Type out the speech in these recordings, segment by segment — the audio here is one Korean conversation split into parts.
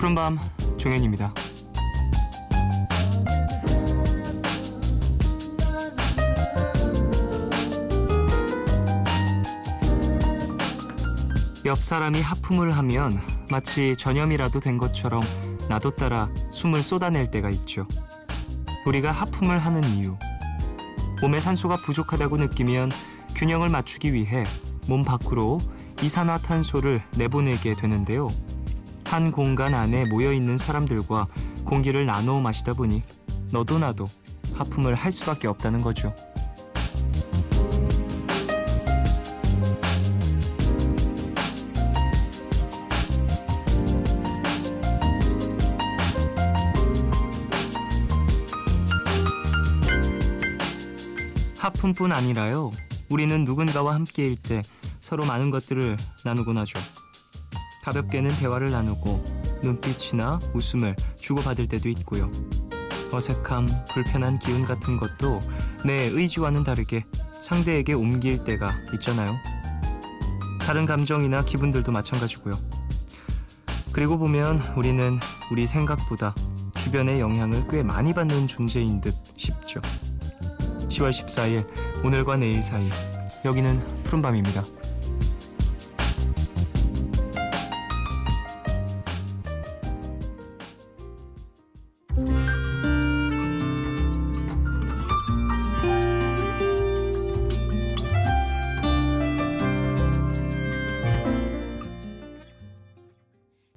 푸른밤 종현입니다. 옆 사람이 하품을 하면 마치 전염이라도 된 것처럼 나도 따라 숨을 쏟아낼 때가 있죠. 우리가 하품을 하는 이유. 몸에 산소가 부족하다고 느끼면 균형을 맞추기 위해 몸 밖으로 이산화탄소를 내보내게 되는데요. 한 공간 안에 모여있는 사람들과 공기를 나눠 마시다 보니 너도 나도 하품을 할 수밖에 없다는 거죠. 하품뿐 아니라요. 우리는 누군가와 함께일 때 서로 많은 것들을 나누곤 하죠. 가볍게는 대화를 나누고 눈빛이나 웃음을 주고받을 때도 있고요. 어색함, 불편한 기운 같은 것도 내 의지와는 다르게 상대에게 옮길 때가 있잖아요. 다른 감정이나 기분들도 마찬가지고요. 그리고 보면 우리는 우리 생각보다 주변의 영향을 꽤 많이 받는 존재인 듯 싶죠. 10월 14일 오늘과 내일 사이 여기는 푸른밤입니다.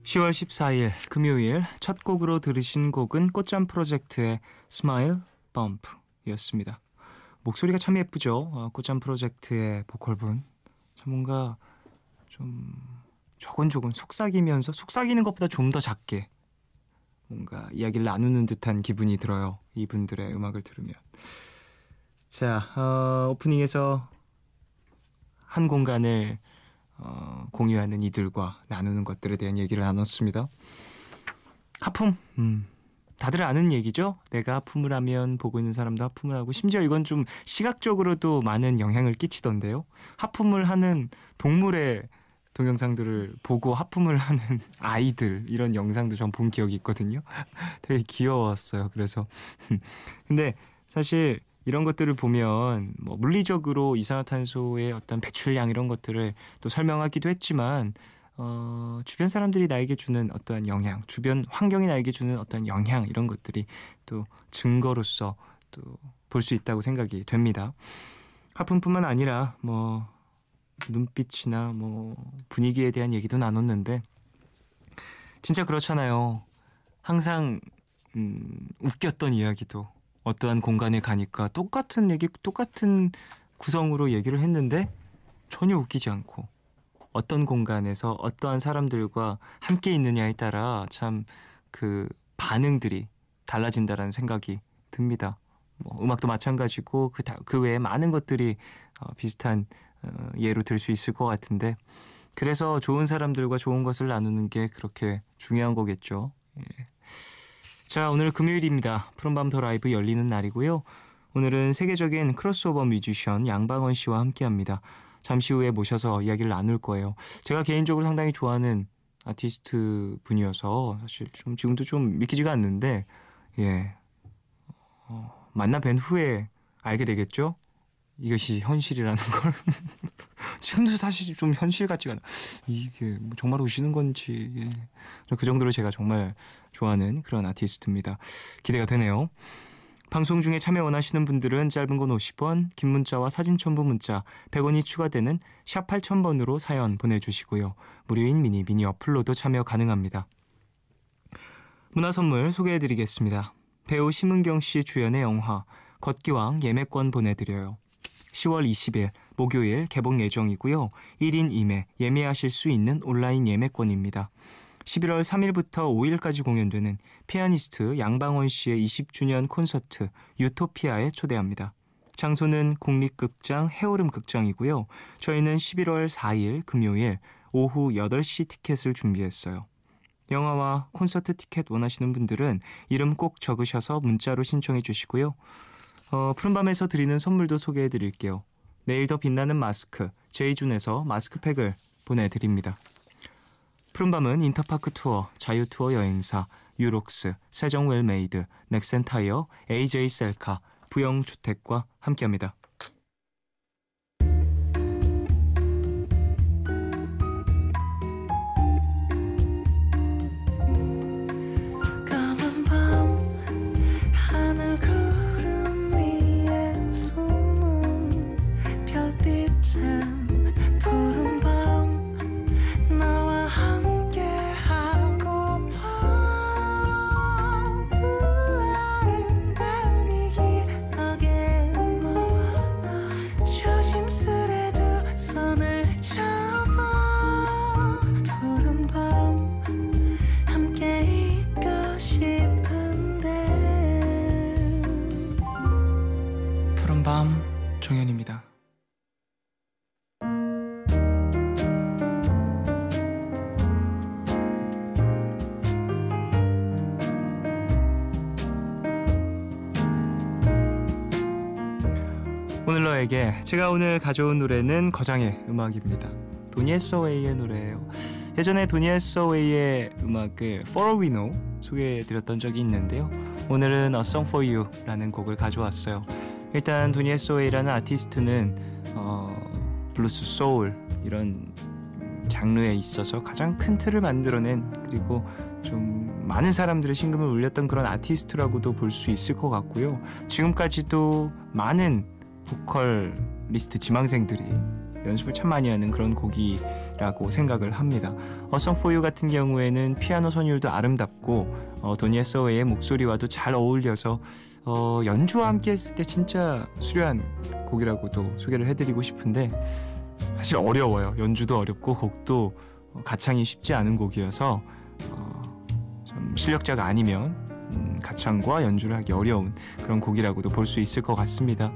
10월 14일 금요일 첫 곡으로 들으신 곡은 꽃잠 프로젝트의 스마일 범프였습니다. 목소리가 참 예쁘죠. 꽃잠 프로젝트의 보컬분 참 뭔가 좀 조곤조곤 속삭이면서 속삭이는 것보다 좀 더 작게 뭔가 이야기를 나누는 듯한 기분이 들어요. 이분들의 음악을 들으면. 자, 오프닝에서 한 공간을 공유하는 이들과 나누는 것들에 대한 얘기를 나눴습니다. 하품, 다들 아는 얘기죠? 내가 하품을 하면 보고 있는 사람도 하품을 하고, 심지어 이건 좀 시각적으로도 많은 영향을 끼치던데요. 하품을 하는 동물의 동영상들을 보고 하품을 하는 아이들, 이런 영상도 전 본 기억이 있거든요. 되게 귀여웠어요. 그래서 근데 사실 이런 것들을 보면 뭐 물리적으로 이산화탄소의 어떤 배출량 이런 것들을 또 설명하기도 했지만 주변 사람들이 나에게 주는 어떠한 영향, 주변 환경이 나에게 주는 어떤 영향 이런 것들이 또 증거로서 또 볼 수 있다고 생각이 됩니다. 하품뿐만 아니라 뭐 눈빛이나 뭐 분위기에 대한 얘기도 나눴는데 진짜 그렇잖아요. 항상 웃겼던 이야기도 어떠한 공간에 가니까 똑같은 얘기, 똑같은 구성으로 얘기를 했는데 전혀 웃기지 않고 어떤 공간에서 어떠한 사람들과 함께 있느냐에 따라 참 그 반응들이 달라진다라는 생각이 듭니다. 뭐 음악도 마찬가지고 그 외에 많은 것들이 비슷한 예로 들 수 있을 것 같은데 그래서 좋은 사람들과 좋은 것을 나누는 게 그렇게 중요한 거겠죠. 예. 자, 오늘 금요일입니다. 푸른밤 더 라이브 열리는 날이고요. 오늘은 세계적인 크로스오버 뮤지션 양방원 씨와 함께합니다. 잠시 후에 모셔서 이야기를 나눌 거예요. 제가 개인적으로 상당히 좋아하는 아티스트 분이어서 사실 좀 지금도 좀 믿기지가 않는데 예, 만나 뵌 후에 알게 되겠죠? 이것이 현실이라는 걸. 지금도 사실 좀 현실 같지가 않아. 이게 뭐 정말 오시는 건지. 예. 그 정도로 제가 정말 좋아하는 그런 아티스트입니다. 기대가 되네요. 방송 중에 참여 원하시는 분들은 짧은 건 50원, 긴 문자와 사진 첨부 문자 100원이 추가되는 샵 8000번으로 사연 보내주시고요. 무료인 미니 어플로도 참여 가능합니다. 문화선물 소개해드리겠습니다. 배우 심은경 씨 주연의 영화 걷기왕 예매권 보내드려요. 10월 20일 목요일 개봉 예정이고요. 1인 2매 예매하실 수 있는 온라인 예매권입니다. 11월 3일부터 5일까지 공연되는 피아니스트 양방원 씨의 20주년 콘서트 유토피아에 초대합니다. 장소는 국립극장 해오름 극장이고요. 저희는 11월 4일 금요일 오후 8시 티켓을 준비했어요. 영화와 콘서트 티켓 원하시는 분들은 이름 꼭 적으셔서 문자로 신청해 주시고요. 푸른밤에서 드리는 선물도 소개해 드릴게요. 내일 더 빛나는 마스크 제이준에서 마스크팩을 보내드립니다. 푸른밤은 인터파크 투어, 자유투어 여행사, 유록스, 세정웰메이드, 넥센타이어, AJ 셀카, 부영주택과 함께합니다. 푸른밤 종현입니다. 오늘 너에게 제가 오늘 가져온 노래는 거장의 음악입니다. 도니 해서웨이의 노래예요. 예전에 도니 해서웨이의 음악을 For We Know 소개해드렸던 적이 있는데요. 오늘은 A Song For You라는 곡을 가져왔어요. 일단 도니 해서웨이라는 아티스트는 블루스, 소울 이런 장르에 있어서 가장 큰 틀을 만들어낸, 그리고 좀 많은 사람들의 심금을 울렸던 그런 아티스트라고도 볼 수 있을 것 같고요. 지금까지도 많은 보컬리스트 지망생들이 연습을 참 많이 하는 그런 곡이라고 생각을 합니다. A Song For You 같은 경우에는 피아노 선율도 아름답고 도니 해서웨이의 목소리와도 잘 어울려서 연주와 함께 했을 때 진짜 수려한 곡이라고도 소개를 해드리고 싶은데, 사실 어려워요. 연주도 어렵고 곡도 가창이 쉽지 않은 곡이어서 좀 실력자가 아니면 가창과 연주를 하기 어려운 그런 곡이라고도 볼 수 있을 것 같습니다.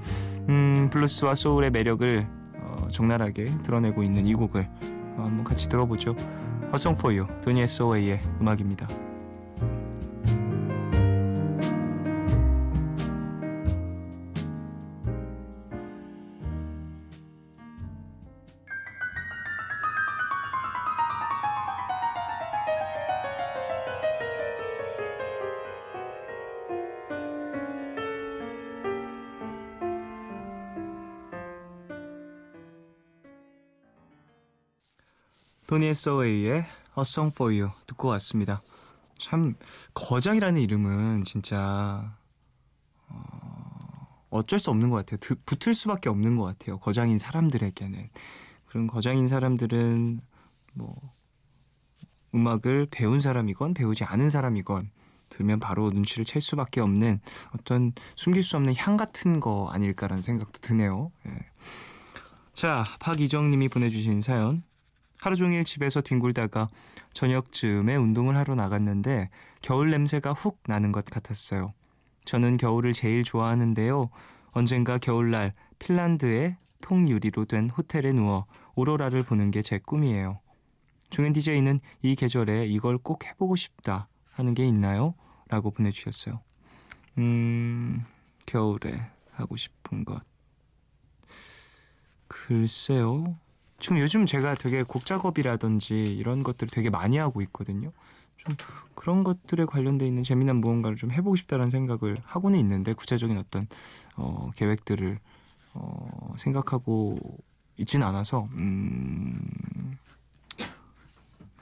블루스와 소울의 매력을 적나라하게 드러내고 있는 이 곡을 한번 같이 들어보죠. A Song For You, 도니 해서웨이의 음악입니다. 도니 해서웨이의 A Song For You 듣고 왔습니다. 참 거장이라는 이름은 진짜 어쩔 수 없는 것 같아요. 붙을 수밖에 없는 것 같아요. 거장인 사람들에게는. 그런 거장인 사람들은 뭐 음악을 배운 사람이건 배우지 않은 사람이건 들으면 바로 눈치를 챌 수밖에 없는 어떤 숨길 수 없는 향 같은 거 아닐까라는 생각도 드네요. 예. 자, 박이정님이 보내주신 사연. 하루 종일 집에서 뒹굴다가 저녁쯤에 운동을 하러 나갔는데 겨울 냄새가 훅 나는 것 같았어요. 저는 겨울을 제일 좋아하는데요. 언젠가 겨울날 핀란드의 통유리로 된 호텔에 누워 오로라를 보는 게 제 꿈이에요. 종현 DJ는 이 계절에 이걸 꼭 해보고 싶다 하는 게 있나요? 라고 보내주셨어요. 겨울에 하고 싶은 것. 글쎄요. 지금 요즘 제가 되게 곡 작업이라든지 이런 것들을 되게 많이 하고 있거든요. 좀 그런 것들에 관련돼 있는 재미난 무언가를 좀 해보고 싶다는 생각을 하고는 있는데 구체적인 어떤 계획들을 생각하고 있진 않아서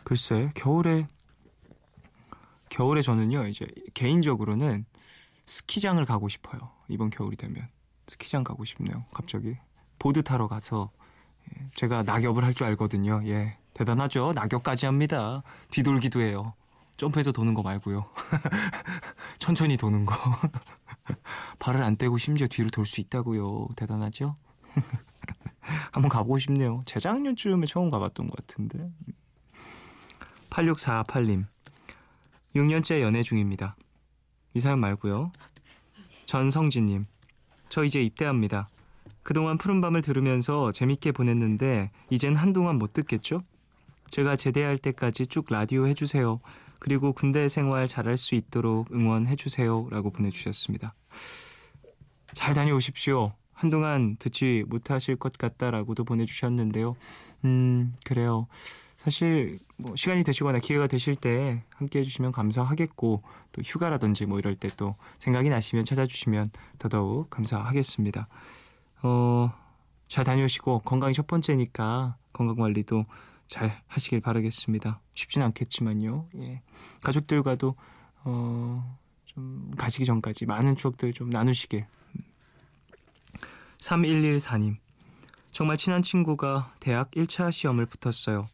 글쎄 겨울에 저는요 이제 개인적으로는 스키장을 가고 싶어요. 이번 겨울이 되면 스키장 가고 싶네요. 갑자기 보드 타러 가서 제가 낙엽을 할 줄 알거든요. 예, 대단하죠. 낙엽까지 합니다. 뒤돌기도 해요. 점프해서 도는 거 말고요. 천천히 도는 거. 발을 안 떼고 심지어 뒤로 돌 수 있다고요. 대단하죠? 한번 가보고 싶네요. 재작년쯤에 처음 가봤던 것 같은데. 8648님 6년째 연애 중입니다. 이 사연 말고요. 전성진님 저 이제 입대합니다. 그동안 푸른밤을 들으면서 재밌게 보냈는데 이젠 한동안 못 듣겠죠? 제가 제대할 때까지 쭉 라디오 해주세요. 그리고 군대 생활 잘할 수 있도록 응원해주세요. 라고 보내주셨습니다. 잘 다녀오십시오. 한동안 듣지 못하실 것 같다라고도 보내주셨는데요. 그래요. 사실 뭐 시간이 되시거나 기회가 되실 때 함께 해주시면 감사하겠고 또 휴가라든지 뭐 이럴 때 또 생각이 나시면 찾아주시면 더더욱 감사하겠습니다. 잘 다녀오시고 건강이 첫 번째니까 건강관리도 잘 하시길 바라겠습니다. 쉽진 않겠지만요. 예. 가족들과도 좀 가시기 전까지 많은 추억들 좀 나누시길. 3114님, 정말 친한 친구가 대학 1차 시험을 붙었어요.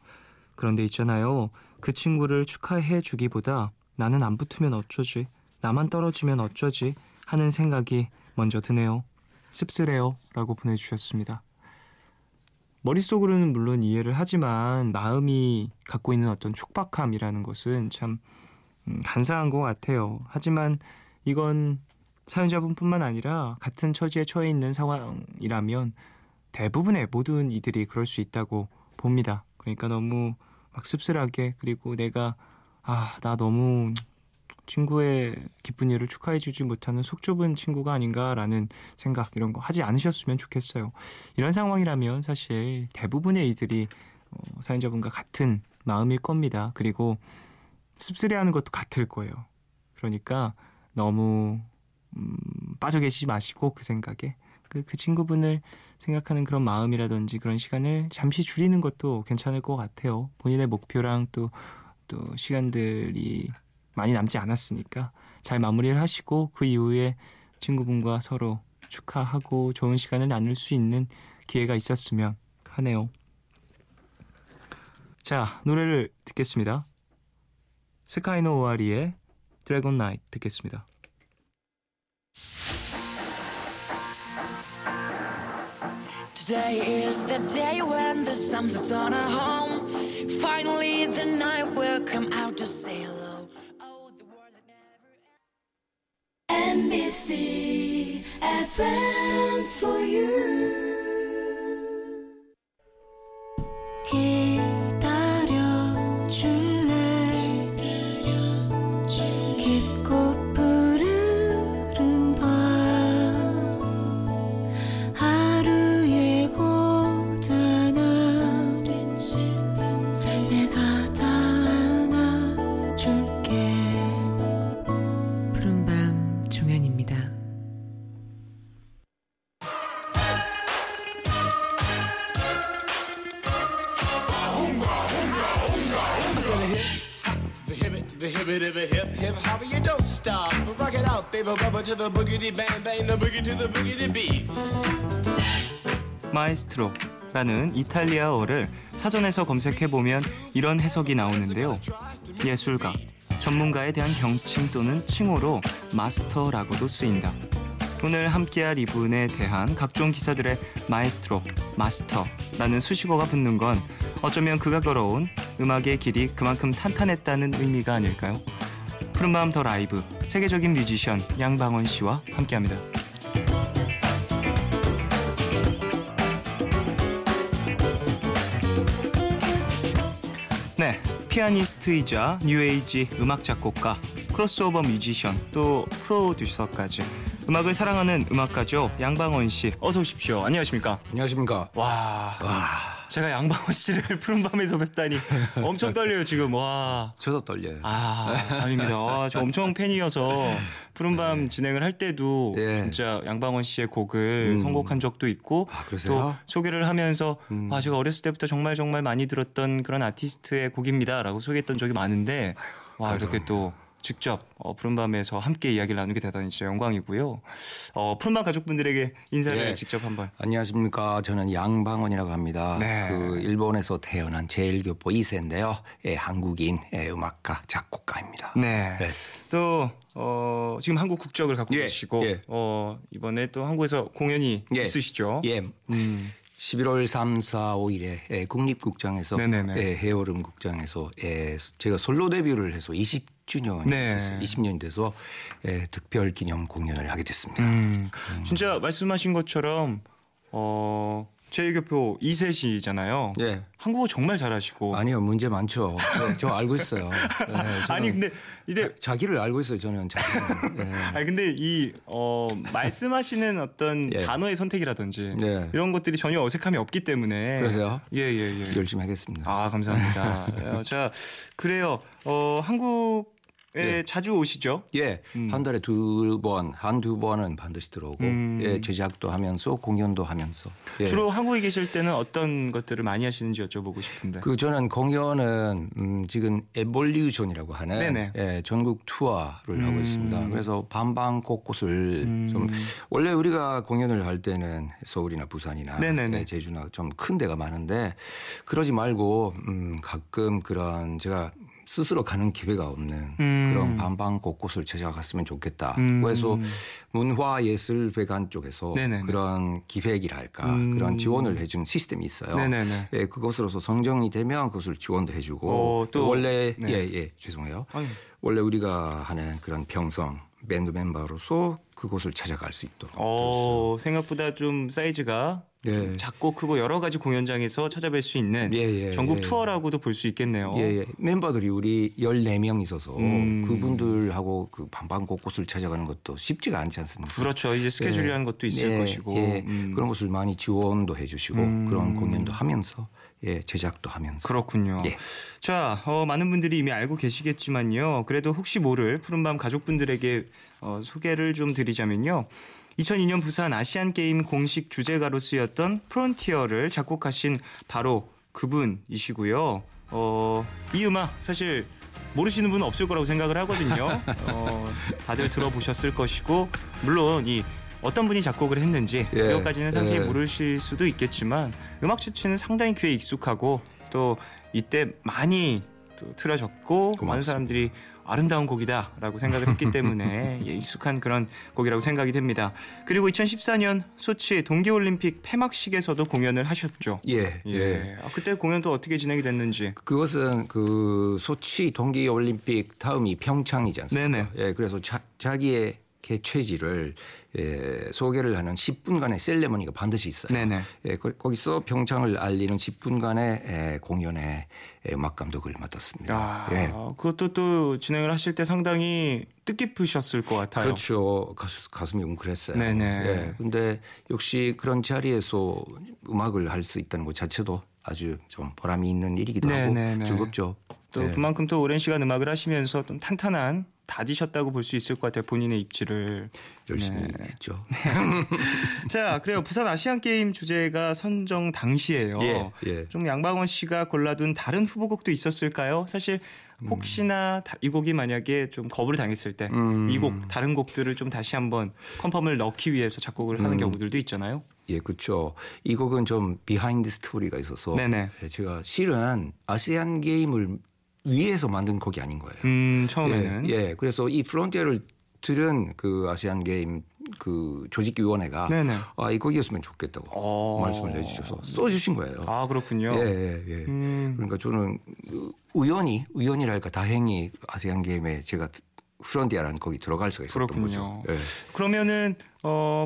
그런데 있잖아요. 그 친구를 축하해 주기보다 나는 안 붙으면 어쩌지? 나만 떨어지면 어쩌지? 하는 생각이 먼저 드네요. 씁쓸해요. 라고 보내주셨습니다. 머릿속으로는 물론 이해를 하지만 마음이 갖고 있는 어떤 촉박함이라는 것은 참 간사한 것 같아요. 하지만 이건 사연자분뿐만 아니라 같은 처지에 처해 있는 상황이라면 대부분의 모든 이들이 그럴 수 있다고 봅니다. 그러니까 너무 막 씁쓸하게 그리고 내가 나 너무 친구의 기쁜 일을 축하해주지 못하는 속 좁은 친구가 아닌가라는 생각 이런 거 하지 않으셨으면 좋겠어요. 이런 상황이라면 사실 대부분의 이들이 사연자분과 같은 마음일 겁니다. 그리고 씁쓸해하는 것도 같을 거예요. 그러니까 너무 빠져 계시지 마시고 그 생각에 그 친구분을 생각하는 그런 마음이라든지 그런 시간을 잠시 줄이는 것도 괜찮을 것 같아요. 본인의 목표랑 또 시간들이 많이 남지 않았으니까 잘 마무리를 하시고 그 이후에 친구분과 서로 축하하고 좋은 시간을 나눌 수 있는 기회가 있었으면 하네요. 자, 노래를 듣겠습니다. 스카이노 오아리의 드래곤 나이트 듣겠습니다. Today is the day when the sun sets on our home. Finally the night will come out to say hello. Oh, the world that never ends. MBC FM for you. 기다려줄래 깊고 푸른 밤 하루의 고단함 내가 다 안아줄게. 푸른밤 종현입니다. The hibbit of a hip hip hopper, you don't stop. Rock it out, baby, bubba to the boogity bang bang, the boogie to the boogity beat. 마에스트로라는 이탈리아어를 사전에서 검색해보면 이런 해석이 나오는데요. 예술가, 전문가에 대한 경칭 또는 칭호로 마스터라고도 쓰인다. 오늘 함께할 이분에 대한 각종 기사들의 마에스트로, 마스터라는 수식어가 붙는 건 어쩌면 그가 걸어온 음악의 길이 그만큼 탄탄했다는 의미가 아닐까요? 푸른밤 더 라이브, 세계적인 뮤지션 양방원 씨와 함께합니다. 네, 피아니스트이자 뉴에이지 음악 작곡가, 크로스오버 뮤지션, 또 프로듀서까지 음악을 사랑하는 음악가죠. 양방원 씨, 어서 오십시오. 안녕하십니까? 안녕하십니까? 와. 제가 양방원 씨를 푸른밤에서 뵙다니 엄청 떨려요 지금. 와. 저도 떨려요. 아닙니다. 저 엄청 팬이어서 푸른밤 진행을 할 때도 진짜 양방원 씨의 곡을 선곡한 적도 있고 또 소개를 하면서 제가 어렸을 때부터 정말 많이 들었던 그런 아티스트의 곡입니다라고 소개했던 적이 많은데 이렇게 또 직접 푸른밤에서 함께 이야기를 나누게 되다니 진짜 영광이고요. 푸른밤 가족분들에게 인사를 직접 한번. 안녕하십니까. 저는 양방원이라고 합니다. 네. 그 일본에서 태어난 제1교포 2세인데요. 한국인 음악가 작곡가입니다. 네. 또 지금 한국 국적을 갖고 계시고 이번에 또 한국에서 공연이 있으시죠? 11월 3, 4, 5일에 국립극장에서 해오름 극장에서 제가 솔로 데뷔를 해서 20주년이 됐어요. 20년이 돼서 특별 기념 공연을 하게 됐습니다. 진짜 말씀하신 것처럼 제2교포 2세시잖아요. 예. 한국어 정말 잘하시고. 아니요, 문제 많죠. 저 알고 있어요. 아니 근데 이제 자기를 알고 있어요. 저는 자기는. 아니 근데 이 말씀하시는 어떤 단어의 선택이라든지 이런 것들이 전혀 어색함이 없기 때문에. 그러세요? 예. 열심히 하겠습니다. 아 감사합니다. 자 그래요. 한국에 자주 오시죠? 예, 한 달에 한두 번은 반드시 들어오고 제작도 하면서 공연도 하면서. 주로 한국에 계실 때는 어떤 것들을 많이 하시는지 여쭤보고 싶은데. 저는 공연은 지금 에볼루션이라고 하는 전국 투어를 하고 있습니다. 그래서 반방 곳곳을 좀 원래 우리가 공연을 할 때는 서울이나 부산이나 제주나 좀 큰 데가 많은데 그러지 말고 가끔 그런 제가 스스로 가는 기회가 없는 그런 반방 곳곳을 찾아갔으면 좋겠다. 그래서 문화예술회관 쪽에서 그런 기획이랄까 그런 지원을 해준 시스템이 있어요. 예, 그것으로서 선정이 되면 그것을 지원도 해주고 또 원래 죄송해요. 원래 우리가 하는 그런 평성 밴드 멤버로서 그곳을 찾아갈 수 있도록. 생각보다 좀 사이즈가 작고 크고 여러 가지 공연장에서 찾아뵐 수 있는 전국 투어라고도 볼 수 있겠네요. 멤버들이 우리 14명 있어서 그분들하고 그 반방 곳곳을 찾아가는 것도 쉽지가 않지 않습니까? 그렇죠. 이제 스케줄이라는 것도 있을 것이고. 그런 것을 많이 지원도 해 주시고 그런 공연도 하면서 제작도 하면서. 그렇군요. 자, 많은 분들이 이미 알고 계시겠지만요. 그래도 혹시 모를 푸른밤 가족분들에게 소개를 좀 드리자면요. 2002년 부산 아시안게임 공식 주제가로 쓰였던 프론티어를 작곡하신 바로 그분이시고요. 이 음악 사실 모르시는 분은 없을 거라고 생각을 하거든요. 다들 들어보셨을 것이고 물론 이 어떤 분이 작곡을 했는지 이것까지는 상세히 모르실 수도 있겠지만 음악 자체는 상당히 귀에 익숙하고 또 이때 많이 또 틀어졌고 많은 사람들이 아름다운 곡이다라고 생각을 했기 때문에 익숙한 그런 곡이라고 생각이 됩니다. 그리고 2014년 소치 동계올림픽 폐막식에서도 공연을 하셨죠. 그때 공연도 어떻게 진행이 됐는지. 그것은 그 소치 동계올림픽 다음이 평창이지 않습니까? 그래서 자기의 개최지를 소개를 하는 10분간의 셀레머니가 반드시 있어요. 거기서 평창을 알리는 10분간의 공연에 음악 감독을 맡았습니다. 그것도 또 진행을 하실 때 상당히 뜻깊으셨을 것 같아요. 그렇죠. 가슴이 웅크렸어요. 근데 역시 그런 자리에서 음악을 할 수 있다는 것 자체도 아주 좀 보람이 있는 일이기도 하고 즐겁죠. 또 그만큼 또 오랜 시간 음악을 하시면서 좀 탄탄한 다지셨다고 볼 수 있을 것 같아요. 본인의 입지를. 열심히 했죠. 자, 그래요. 부산 아시안게임 주제가 선정 당시에요. 좀 양방원 씨가 골라둔 다른 후보곡도 있었을까요? 사실 혹시나 이 곡이 만약에 좀 거부를 당했을 때 이 곡 다른 곡들을 좀 다시 한번 컨펌을 넣기 위해서 작곡을 하는 경우들도 있잖아요. 그렇죠. 이 곡은 좀 비하인드 스토리가 있어서 제가 실은 아시안 게임을 위해서 만든 곡이 아닌 거예요. 처음에는. 그래서 이 프론티어를 들은 그 아시안 게임 그 조직위원회가 이 곡이었으면 좋겠다고 말씀을 해주셔서 써주신 거예요. 그렇군요. 그러니까 저는 우연이랄까 다행히 아시안 게임에 제가 프론티어라는 곡이 들어갈 수가 있었던 거죠. 그러면은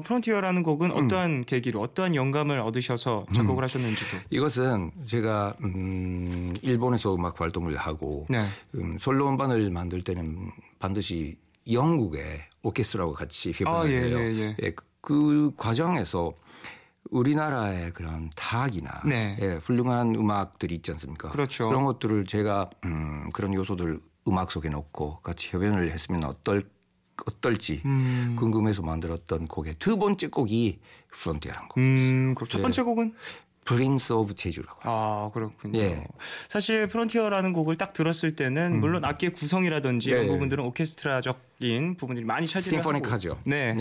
프론티어라는 곡은 어떠한 계기로 어떠한 영감을 얻으셔서 작곡을 하셨는지도. 이것은 제가 일본에서 음악 활동을 하고 솔로 음반을 만들 때는 반드시 영국의 오케스트라와 같이 협연을 해요. 그 과정에서 우리나라의 그런 타악이나 훌륭한 음악들이 있지 않습니까? 그렇죠. 그런 것들을 제가 그런 요소들을 음악 속에 넣고 같이 협연을 했으면 어떨지 궁금해서 만들었던 곡의 두 번째 곡이 프론티어라는 곡. 첫 번째 곡은? 프린스 오브 제주라고. 그렇군요. 사실 프론티어라는 곡을 딱 들었을 때는 물론 악기의 구성이라든지 이런 부분들은 오케스트라적인 부분들이 많이 차지를 하고 심포닉하죠.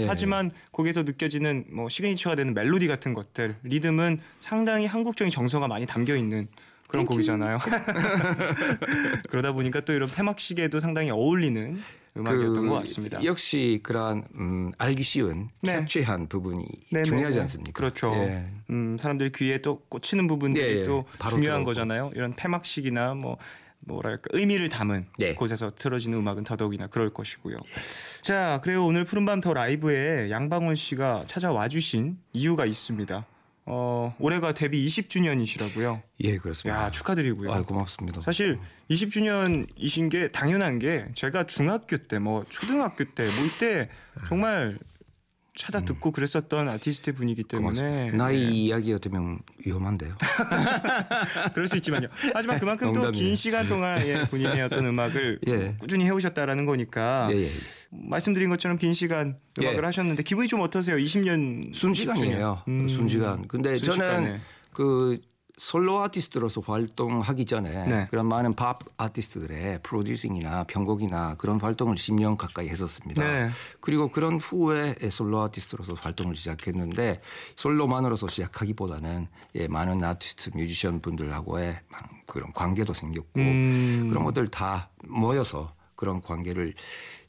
하지만 곡에서 느껴지는 뭐 시그니처가 되는 멜로디 같은 것들, 리듬은 상당히 한국적인 정서가 많이 담겨 있는 그런 곡이잖아요. 그러다 보니까 또 이런 폐막식에도 상당히 어울리는 음악이었던 것 같습니다. 역시 그런 알기 쉬운 캐치한 부분이 중요하지 않습니까? 그렇죠. 사람들이 귀에 또 꽂히는 부분들이 또 중요한 거잖아요. 이런 폐막식이나 뭐랄까 의미를 담은 곳에서 틀어지는 음악은 더더욱이나 그럴 것이고요. 자, 그래요. 오늘 푸른밤 더 라이브에 양방원 씨가 찾아와 주신 이유가 있습니다. 올해가 데뷔 20주년이시라고요. 예, 그렇습니다. 야, 축하드리고요. 아, 고맙습니다. 사실 20주년이신 게 당연한 게 제가 중학교 때 뭐 초등학교 때 뭐 이때 정말 찾아 듣고 그랬었던 아티스트 분이기 때문에 고맙습니다. 나이 이야기가 되면 위험한데요. 그럴 수 있지만요. 하지만 그만큼 또 긴 시간 동안 본인의 어떤 음악을 꾸준히 해오셨다라는 거니까 말씀드린 것처럼 긴 시간 음악을 하셨는데 기분이 좀 어떠세요? 20년 순시간이에요. 순시간. 근데 저는 그 솔로 아티스트로서 활동하기 전에 그런 많은 팝 아티스트들의 프로듀싱이나 편곡이나 그런 활동을 10년 가까이 했었습니다. 그리고 그런 후에 솔로 아티스트로서 활동을 시작했는데 솔로만으로서 시작하기보다는 많은 아티스트 뮤지션 분들하고의 그런 관계도 생겼고 그런 것들 다 모여서 그런 관계를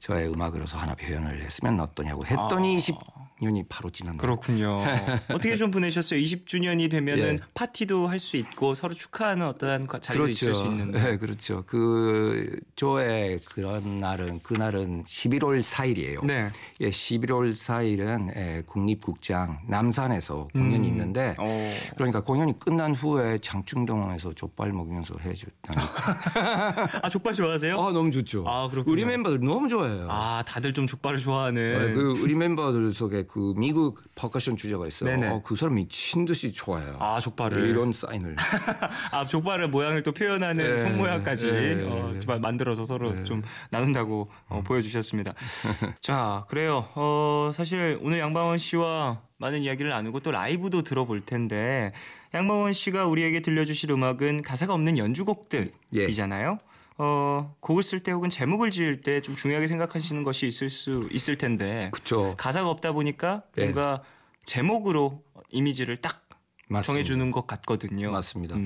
저의 음악으로서 하나 표현을 했으면 어떠냐고 했더니 20년이 바로 지났네요. 그렇군요. 어떻게 좀 보내셨어요? 20주년이 되면은 파티도 할 수 있고 서로 축하하는 어떠한 자리도 있을 수 있는데. 네, 그렇죠. 저의 그날은 11월 4일이에요. 네. 11월 4일은 국립극장 남산에서 공연이 있는데 그러니까 공연이 끝난 후에 장충동에서 족발 먹으면서 해줬다니까. 아, 족발 좋아하세요? 너무 좋죠. 그렇군요. 우리 멤버들 너무 좋아해요. 다들 좀 족발을 좋아하는. 우리 멤버들 속에 그 미국 퍼커션 주자가 있어요. 그 사람 미친 듯이 좋아해요. 족발을. 이런 사인을. 족발의 모양을 또 표현하는 손모양까지 만들어서 서로 좀 나눈다고 보여주셨습니다. 자, 그래요. 사실 오늘 양방원 씨와 많은 이야기를 나누고 또 라이브도 들어볼 텐데 양방원 씨가 우리에게 들려주실 음악은 가사가 없는 연주곡들이잖아요. 곡을 쓸 때 혹은 제목을 지을 때 좀 중요하게 생각하시는 것이 있을 텐데 그쵸. 가사가 없다 보니까 뭔가 제목으로 이미지를 딱 정해주는 것 같거든요. 맞습니다.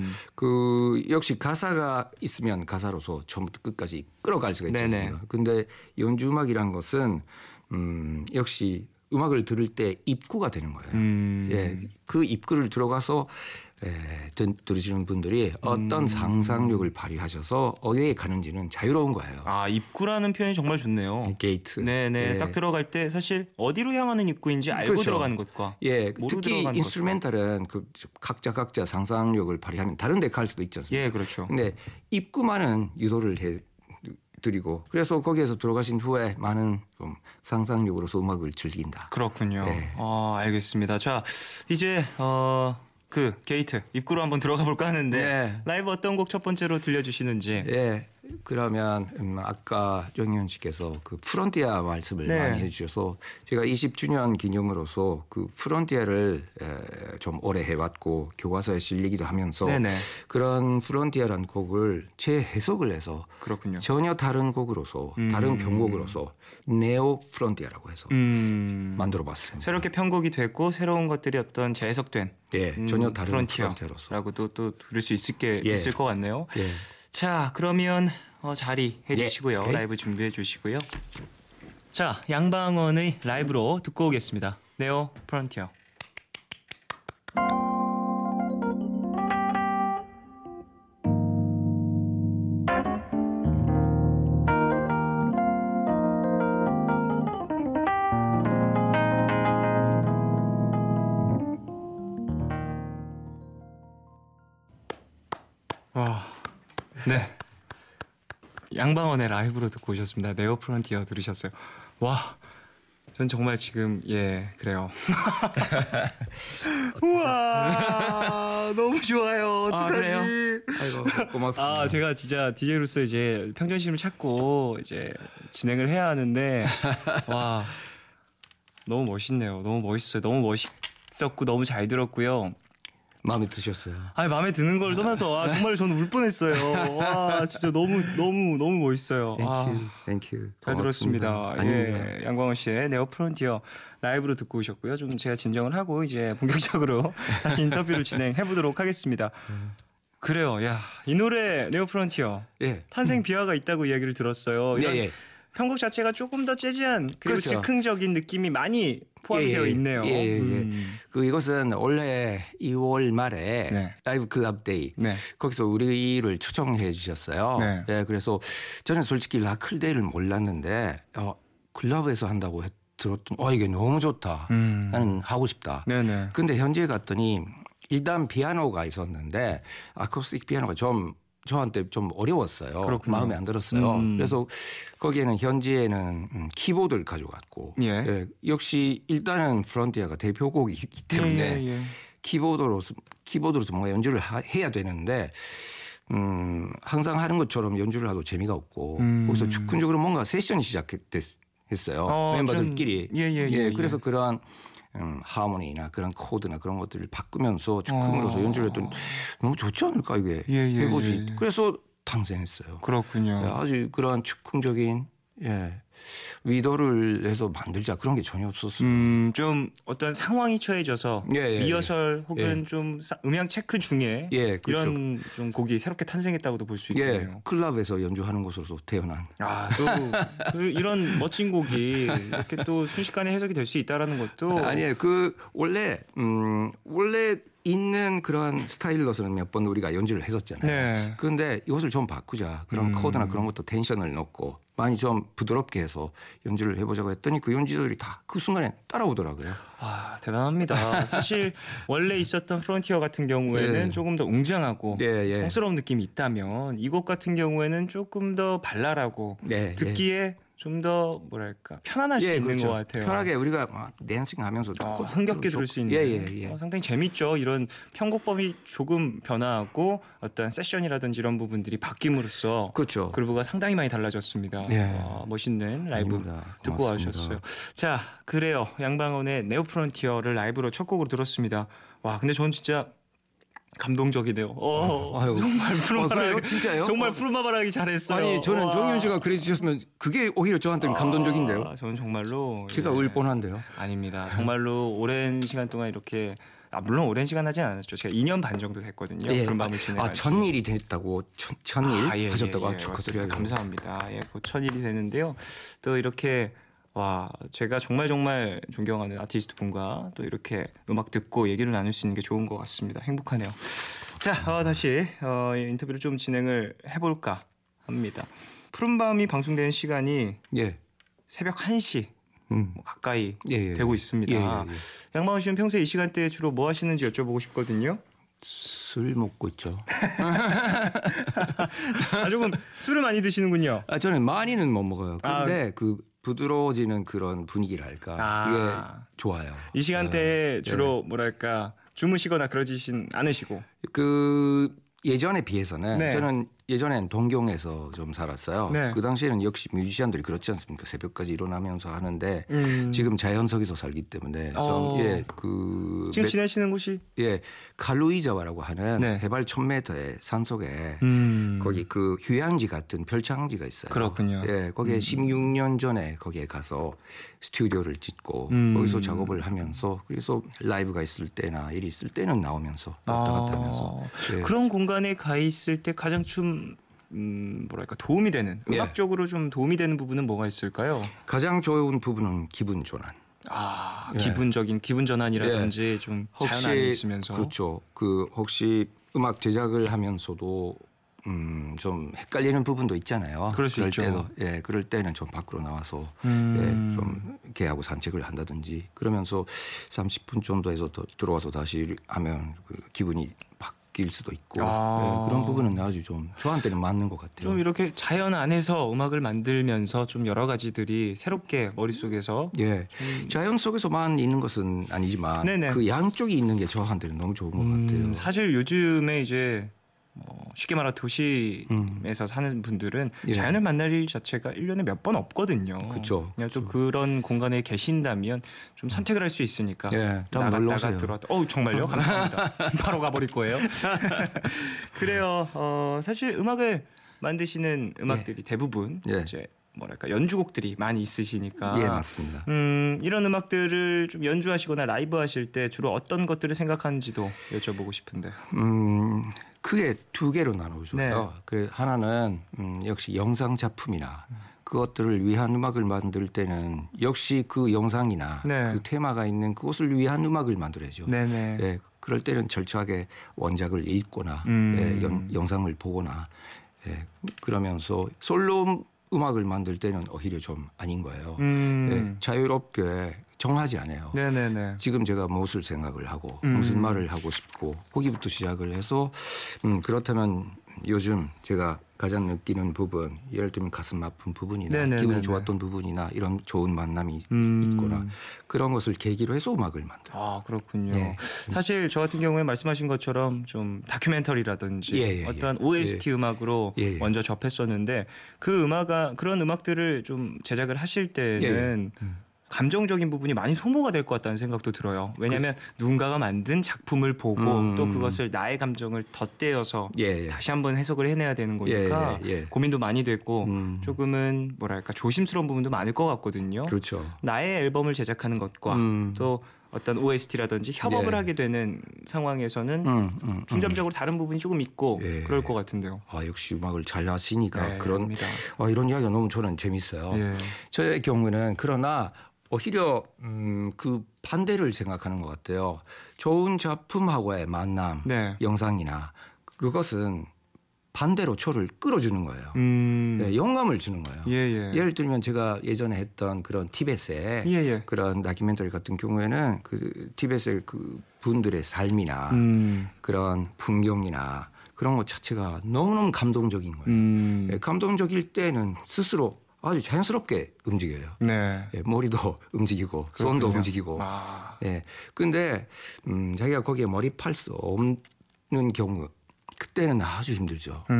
역시 가사가 있으면 가사로서 처음부터 끝까지 끌어갈 수가 있지 않습니까? 근데 연주 음악이란 것은 역시 음악을 들을 때 입구가 되는 거예요. 그 입구를 들어가서 들으시는 분들이 어떤 상상력을 발휘하셔서 어디에 가는지는 자유로운 거예요. 입구라는 표현이 정말 좋네요. 게이트. 네네. 딱 들어갈 때 사실 어디로 향하는 입구인지 알고 들어가는 것과 특히 인스트루멘탈은 각자 상상력을 발휘하면 다른 데 갈 수도 있지 않습니까? 그렇죠. 근데 입구만은 유도를 해 드리고 그래서 거기에서 들어가신 후에 많은 좀 상상력으로서 음악을 즐긴다. 그렇군요. 알겠습니다. 자, 이제 그 게이트 입구로 한번 들어가 볼까 하는데 라이브 어떤 곡 첫 번째로 들려주시는지. 그러면 아까 정희원 씨께서 그 프론티아 말씀을 많이 해주셔서 제가 20주년 기념으로서 그 프론티아를 좀 오래 해왔고 교과서에 실리기도 하면서 그런 프론티아라는 곡을 재해석을 해서 그렇군요. 전혀 다른 곡으로서 다른 편곡으로서 네오 프론티아라고 해서 만들어봤습니다. 새롭게 편곡이 됐고 새로운 것들이 어떤 재해석된 전혀 다른 프론티어라고도 또 들을 수 있을 것 같네요. 자, 그러면 자리 해주시고요. 라이브 준비해 주시고요. 자, 양방원의 라이브로 듣고 오겠습니다. 네오 프론티어. 네. 양방원의 라이브로 듣고 오셨습니다. 네오 프론티어 들으셨어요. 전 정말 지금 그래요. 우와, 너무 좋아요. 그래요? 아이고, 고맙습니다. 제가 진짜 DJ로서 이제 평정심을 찾고 이제 진행을 해야 하는데 너무 멋있네요. 너무 멋있어요. 너무 멋있었고 너무 잘 들었고요. 마음에 드셨어요? 마음에 드는 걸 떠나서 정말 저는 울 뻔했어요. 진짜 너무 멋있어요. 땡큐. 잘 들었습니다. 양광원 씨의 네오 프론티어 라이브로 듣고 오셨고요. 좀 제가 진정을 하고 이제 본격적으로 다시 인터뷰를 진행해 보도록 하겠습니다. 그래요. 이 노래 네오 프론티어 탄생 비화가 있다고 이야기를 들었어요. 편곡 자체가 조금 더 재즈한 그리고 즉흥적인 느낌이 많이 포함되어 있네요. 이것은 올해 2월 말에 라이브 클럽 데이 거기서 우리를 초청해 주셨어요. 그래서 저는 솔직히 라클데이를 몰랐는데 클럽에서 한다고 들었더니 이게 너무 좋다. 나는 하고 싶다. 네네. 근데 현지에 갔더니 일단 피아노가 있었는데 아쿠스틱 피아노가 좀 저한테 좀 어려웠어요. 그렇군요. 마음에 안 들었어요. 그래서 거기에는 현지에는 키보드를 가져갔고 예, 역시 일단은 프론티어가 대표곡이기 때문에 키보드로서 뭔가 연주를 해야 되는데 항상 하는 것처럼 연주를 하도 재미가 없고 거기서 즉흥적으로 뭔가 세션이 시작했어요. 멤버들끼리. 그래서 그러한 하모니나 그런 코드나 그런 것들을 바꾸면서 즉흥으로서 연주를 했더니 너무 좋지 않을까 이게 해보지. 그래서 탄생했어요. 그렇군요. 아주 그런 즉흥적인 위도를 해서 만들자 그런 게 전혀 없었어요. 좀 어떤 상황이 처해져서 리허설 혹은 좀 음향 체크 중에 그렇죠. 이런 좀 곡이 새롭게 탄생했다고도 볼 수 있겠네요. 클럽에서 연주하는 곳으로서 태어난. 또 이런 멋진 곡이 이렇게 또 순식간에 해석이 될 수 있다라는 것도 아니에요. 원래 있는 그런 스타일로서는 몇 번 우리가 연주를 했었잖아요. 그런데 이것을 좀 바꾸자. 그런 코드나 그런 것도 텐션을 넣고 많이 좀 부드럽게 해서 연주를 해보자고 했더니 그 연주들이 다 그 순간에 따라오더라고요. 대단합니다. 사실 원래 있었던 프론티어 같은 경우에는 조금 더 웅장하고 성스러운 느낌이 있다면 이 곡 같은 경우에는 조금 더 발랄하고 듣기에 좀 더 뭐랄까 편안할 수 있는 것 같아요. 편하게 우리가 댄싱하면서 흥겹게 들을 수 있는 상당히 재밌죠. 이런 편곡법이 조금 변화하고 어떤 세션이라든지 이런 부분들이 바뀜으로써 그렇죠. 그루브가 상당히 많이 달라졌습니다. 멋있는 라이브 아닙니다. 듣고 와주셨어요. 자, 그래요. 양방원의 네오 프론티어를 라이브로 첫 곡으로 들었습니다. 근데 전 진짜 감동적이네요. 정말 푸른바라기 진짜요? 정말 푸른바라기 잘했어요. 아니 저는 정윤 씨가 그래 주셨으면 그게 오히려 저한테는 감동적인데요. 저는 정말로 제가 울 뻔한데요. 아닙니다. 정말로 오랜 시간 동안 이렇게 물론 오랜 시간 하진 않았죠. 제가 2년 반 정도 됐거든요. 그런 밤을 지내가지고. 천일이 됐다고 천일 하셨다고 축하드려요. 감사합니다. 곧 천일이 되는데요. 또 이렇게 제가 정말 존경하는 아티스트 분과 또 이렇게 음악 듣고 얘기를 나눌 수 있는 게 좋은 것 같습니다. 행복하네요. 자, 다시 인터뷰를 좀 진행을 해볼까 합니다. 푸른밤이 방송되는 시간이 새벽 1시 가까이 되고 있습니다. 양방원 씨는 평소에 이 시간대에 주로 뭐 하시는지 여쭤보고 싶거든요. 술 먹고 있죠. 조금 술을 많이 드시는군요. 저는 많이는 못 먹어요. 그런데 그 부드러워지는 그런 분위기랄까 그게 좋아요. 이 시간대에 주로 뭐랄까 주무시거나 그러지신 않으시고 예전에 비해서는 저는 예전엔 동경에서 좀 살았어요. 그 당시에는 역시 뮤지션들이 그렇지 않습니까? 새벽까지 일어나면서 하는데 지금 자연석에서 살기 때문에 지금 지내시는 곳이 칼루이자와라고 하는 해발 1000m의 산속에 거기 그 휴양지 같은 별장지가 있어요. 그렇군요. 거기에 16년 전에 거기에 가서 스튜디오를 짓고 거기서 작업을 하면서 그래서 라이브가 있을 때나 일이 있을 때는 나오면서 왔다 갔다 하면서 그런 공간에 가 있을 때 가장 좀 뭐랄까 도움이 되는 음악적으로 좀 도움이 되는 부분은 뭐가 있을까요? 가장 좋은 부분은 기분 전환. 기분적인 기분 전환이라든지 좀 자연 안에 있으면서 그렇죠. 혹시 음악 제작을 하면서도 좀 헷갈리는 부분도 있잖아요. 그럴 때도 그럴 때는 좀 밖으로 나와서 좀 개하고 산책을 한다든지 그러면서 30분 정도에서 들어와서 다시 하면 기분이 바뀔 수도 있고 그런 부분은 아주 좀 저한테는 맞는 것 같아요. 좀 이렇게 자연 안에서 음악을 만들면서 좀 여러 가지들이 새롭게 머릿속에서 자연 속에서만 있는 것은 아니지만 그 양쪽이 있는 게 저한테는 너무 좋은 것 같아요. 사실 요즘에 이제 쉽게 말해 도시에서 사는 분들은 자연을 만날 일 자체가 1년에 몇 번 없거든요. 그렇죠. 그냥 또 그런 공간에 계신다면 좀 선택을 할 수 있으니까 나갔다가 들어왔다. 정말요? 감사합니다. 바로 가버릴 거예요. 그래요. 사실 음악을 만드시는 음악들이 대부분 이제 뭐랄까 연주곡들이 많이 있으시니까 맞습니다. 이런 음악들을 좀 연주하시거나 라이브 하실 때 주로 어떤 것들을 생각하는지도 여쭤보고 싶은데. 크게 두 개로 나누어져요. 하나는 역시 영상 작품이나 그것들을 위한 음악을 만들 때는 역시 그 영상이나 그 테마가 있는 그것을 위한 음악을 만들어야죠. 그럴 때는 철저하게 원작을 읽거나 영상을 보거나 그러면서 솔로 음악을 만들 때는 오히려 좀 아닌 거예요. 예, 자유롭게 정하지 않아요. 네네네. 지금 제가 무엇을 생각을 하고 무슨 말을 하고 싶고 거기부터 시작을 해서 그렇다면 요즘 제가 가장 느끼는 부분, 예를 들면 가슴 아픈 부분이나 네네네네. 기분이 좋았던 부분이나 이런 좋은 만남이 있거나 그런 것을 계기로 해서 음악을 만들어요. 아 그렇군요. 예. 사실 저 같은 경우에 말씀하신 것처럼 좀 다큐멘터리라든지 예, 예, 어떤 예. OST 음악으로 예, 예. 먼저 접했었는데 그런 음악들을 좀 제작을 하실 때는 감정적인 부분이 많이 소모가 될 것 같다는 생각도 들어요. 왜냐하면 누군가가 만든 작품을 보고 또 그것을 나의 감정을 덧대어서 예, 예. 다시 한번 해석을 해내야 되는 거니까 예, 예, 예. 고민도 많이 됐고 조금은 뭐랄까 조심스러운 부분도 많을 것 같거든요. 그렇죠. 나의 앨범을 제작하는 것과 또 어떤 OST라든지 협업을 예. 하게 되는 상황에서는 중점적으로 다른 부분이 조금 있고 예. 그럴 것 같은데요. 아, 역시 음악을 잘 하시니까 네, 그런 압니다. 이런 이야기가 너무 저는 재밌어요. 예. 저의 경우는 그러나 오히려 그 반대를 생각하는 것 같아요. 좋은 작품하고의 만남, 네. 영상이나 그것은 반대로 저를 끌어주는 거예요. 네, 영감을 주는 거예요. 예. 예를 들면 제가 예전에 했던 그런 티베트의 예. 그런 다큐멘터리 같은 경우에는 그 티베트의 그 분들의 삶이나 그런 풍경이나 그런 것 자체가 너무너무 감동적인 거예요. 예, 감동적일 때는 스스로 아주 자연스럽게 움직여요. 네. 예, 머리도 움직이고 손도 그렇군요. 움직이고. 아. 예. 근데 자기가 거기에 몰입할 수 없는 경우 그때는 아주 힘들죠. 예.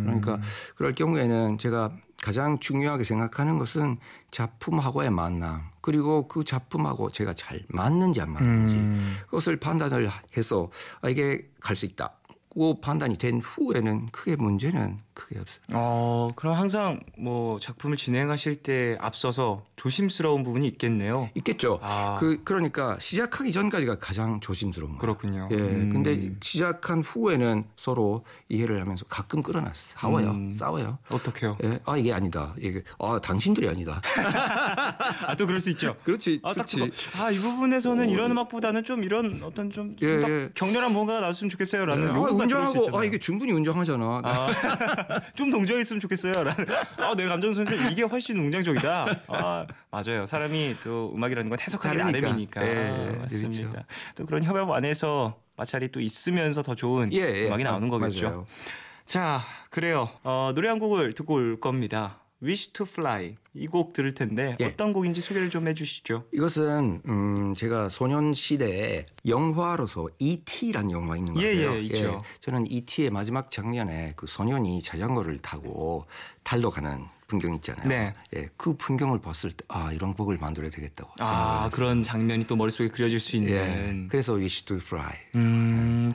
그러니까 그럴 경우에는 제가 가장 중요하게 생각하는 것은 작품하고의 만남 그리고 그 작품하고 제가 잘 맞는지 안 맞는지 그것을 판단을 해서 이게 갈 수 있다. 고 판단이 된 후에는 크게 문제는 크게 없어요. 그럼 항상 뭐 작품을 진행하실 때 앞서서 조심스러운 부분이 있겠네요. 있겠죠. 아. 그러니까 시작하기 전까지가 가장 조심스러운 거예요. 그렇군요. 예. 근데 시작한 후에는 서로 이해를 하면서 가끔 끌어놨어. 싸워요. 어떻게요? 예. 이게 아니다. 이게 당신들이 아니다. 또 그럴 수 있죠. 그렇지. 딱 그렇지. 그거. 이 부분에서는 이런 음악보다는 좀 이런 어떤 좀 예, 더 예. 격렬한 뭔가가 나왔으면 좋겠어요라는 요구가 들어올 수 운전하고 있잖아요. 이게 충분히 운전하잖아. 좀 동정했으면 좋겠어요라는. 내 감정 선생 이게 훨씬 웅장적이다. 맞아요. 사람이 또 음악이라는 건 해석하기 다르니까. 나름이니까. 예, 맞습니다. 그렇죠. 또 그런 협업 안에서 마찰이 또 있으면서 더 좋은 음악이 나오는 거겠죠. 맞아요. 자, 그래요. 노래 한 곡을 듣고 올 겁니다. Wish to Fly 이 곡 들을 텐데 예. 어떤 곡인지 소개를 좀 해주시죠. 이것은 제가 소년시대에 영화로서 E.T.라는 영화 있는 거 아세요? 예, 있죠. 저는 E.T.의 마지막 장면에 그 소년이 자전거를 타고 달로 가는 풍경 있잖아요. 네. 예, 그 풍경을 봤을 때 이런 곡을 만들어야 되겠다고 생각을 했어요. 그런 장면이 또 머릿속에 그려질 수 있는. 예, 그래서 Wish to Fly.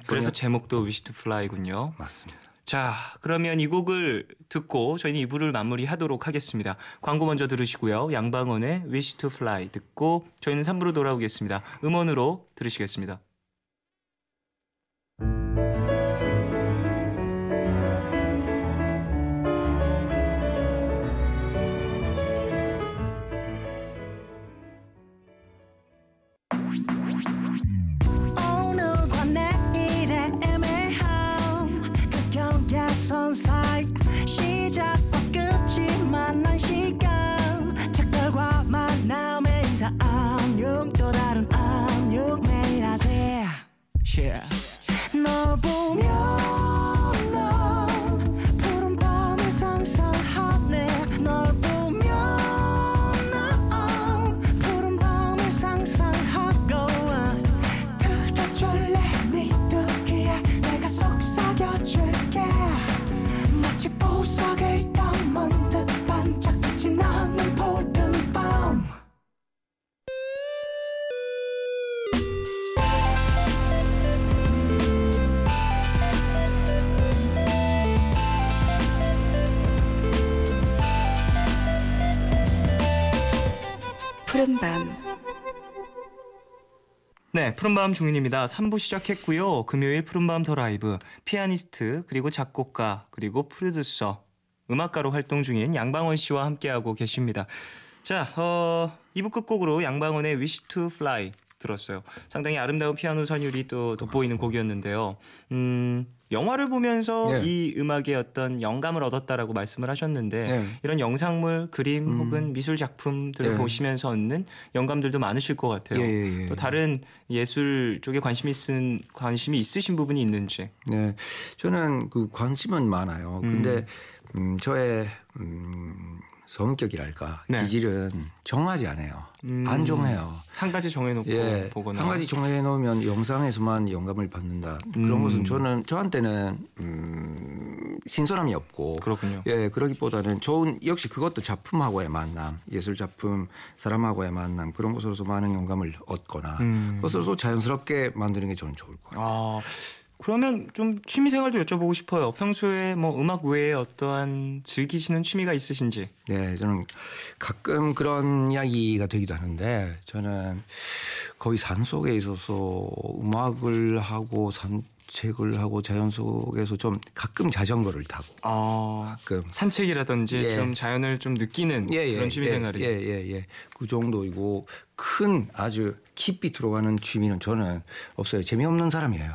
그래서 제목도 Wish to Fly군요. 맞습니다. 자, 그러면 이 곡을 듣고 저희는 2부를 마무리하도록 하겠습니다. 광고 먼저 들으시고요. 양방원의 Wish to Fly 듣고 저희는 3부로 돌아오겠습니다. 음원으로 들으시겠습니다. 오늘과 내일의 애매함 그 경계선 사이 시작과 끝이 만난 시간 작별과 만남의 인사 안녕 또 다른 안녕 매일 하지 널 보면 넌 푸른 밤을 상상하네 널 보면 넌 푸른 밤을 상상하고 들어줄래 네 두기에 내가 속삭여줄게 마치 보석을 담은 듯 반짝이지 않는 푸른 밤 푸른밤 네, 푸른밤 중인입니다. 3부 시작했고요. 금요일 푸른밤 더 라이브 피아니스트 그리고 작곡가 그리고 프로듀서 음악가로 활동 중인 양방원 씨와 함께하고 계십니다. 자, 2부 끝곡으로 양방원의 Wish to Fly 들었어요. 상당히 아름다운 피아노 선율이 또 돋보이는 곡이었는데요. 영화를 보면서 네. 이 음악의 어떤 영감을 얻었다라고 말씀을 하셨는데 네. 이런 영상물, 그림 혹은 미술 작품들을 네. 보시면서 얻는 영감들도 많으실 것 같아요. 예. 또 다른 예술 쪽에 관심이 있으신 부분이 있는지. 네, 저는 그 관심은 많아요. 근데 저의 성격이랄까 네. 기질은 정하지 않아요. 안 정해요. 한 가지 정해놓고 예, 보거나. 한 가지 정해 놓으면 영상에서만 영감을 받는다. 그런 것은 저한테는 신선함이 없고. 그렇군요. 예, 그러기보다는 좋은 역시 그것도 작품하고의 만남, 예술 작품 사람하고의 만남 그런 것으로서 많은 영감을 얻거나 그것으로서 자연스럽게 만드는 게 저는 좋을 거예요. 아, 그러면 좀 취미 생활도 여쭤보고 싶어요. 평소에 뭐 음악 외에 어떠한 즐기시는 취미가 있으신지? 네, 저는 가끔 그런 이야기가 되기도 하는데 저는 거의 산 속에 있어서 음악을 하고 산책을 하고 자연 속에서 좀 가끔 자전거를 타고 가끔 산책이라든지 예. 좀 자연을 좀 느끼는 그런 취미 생활이. 예. 그 정도이고 큰 아주 깊이 들어가는 취미는 저는 없어요. 재미없는 사람이에요.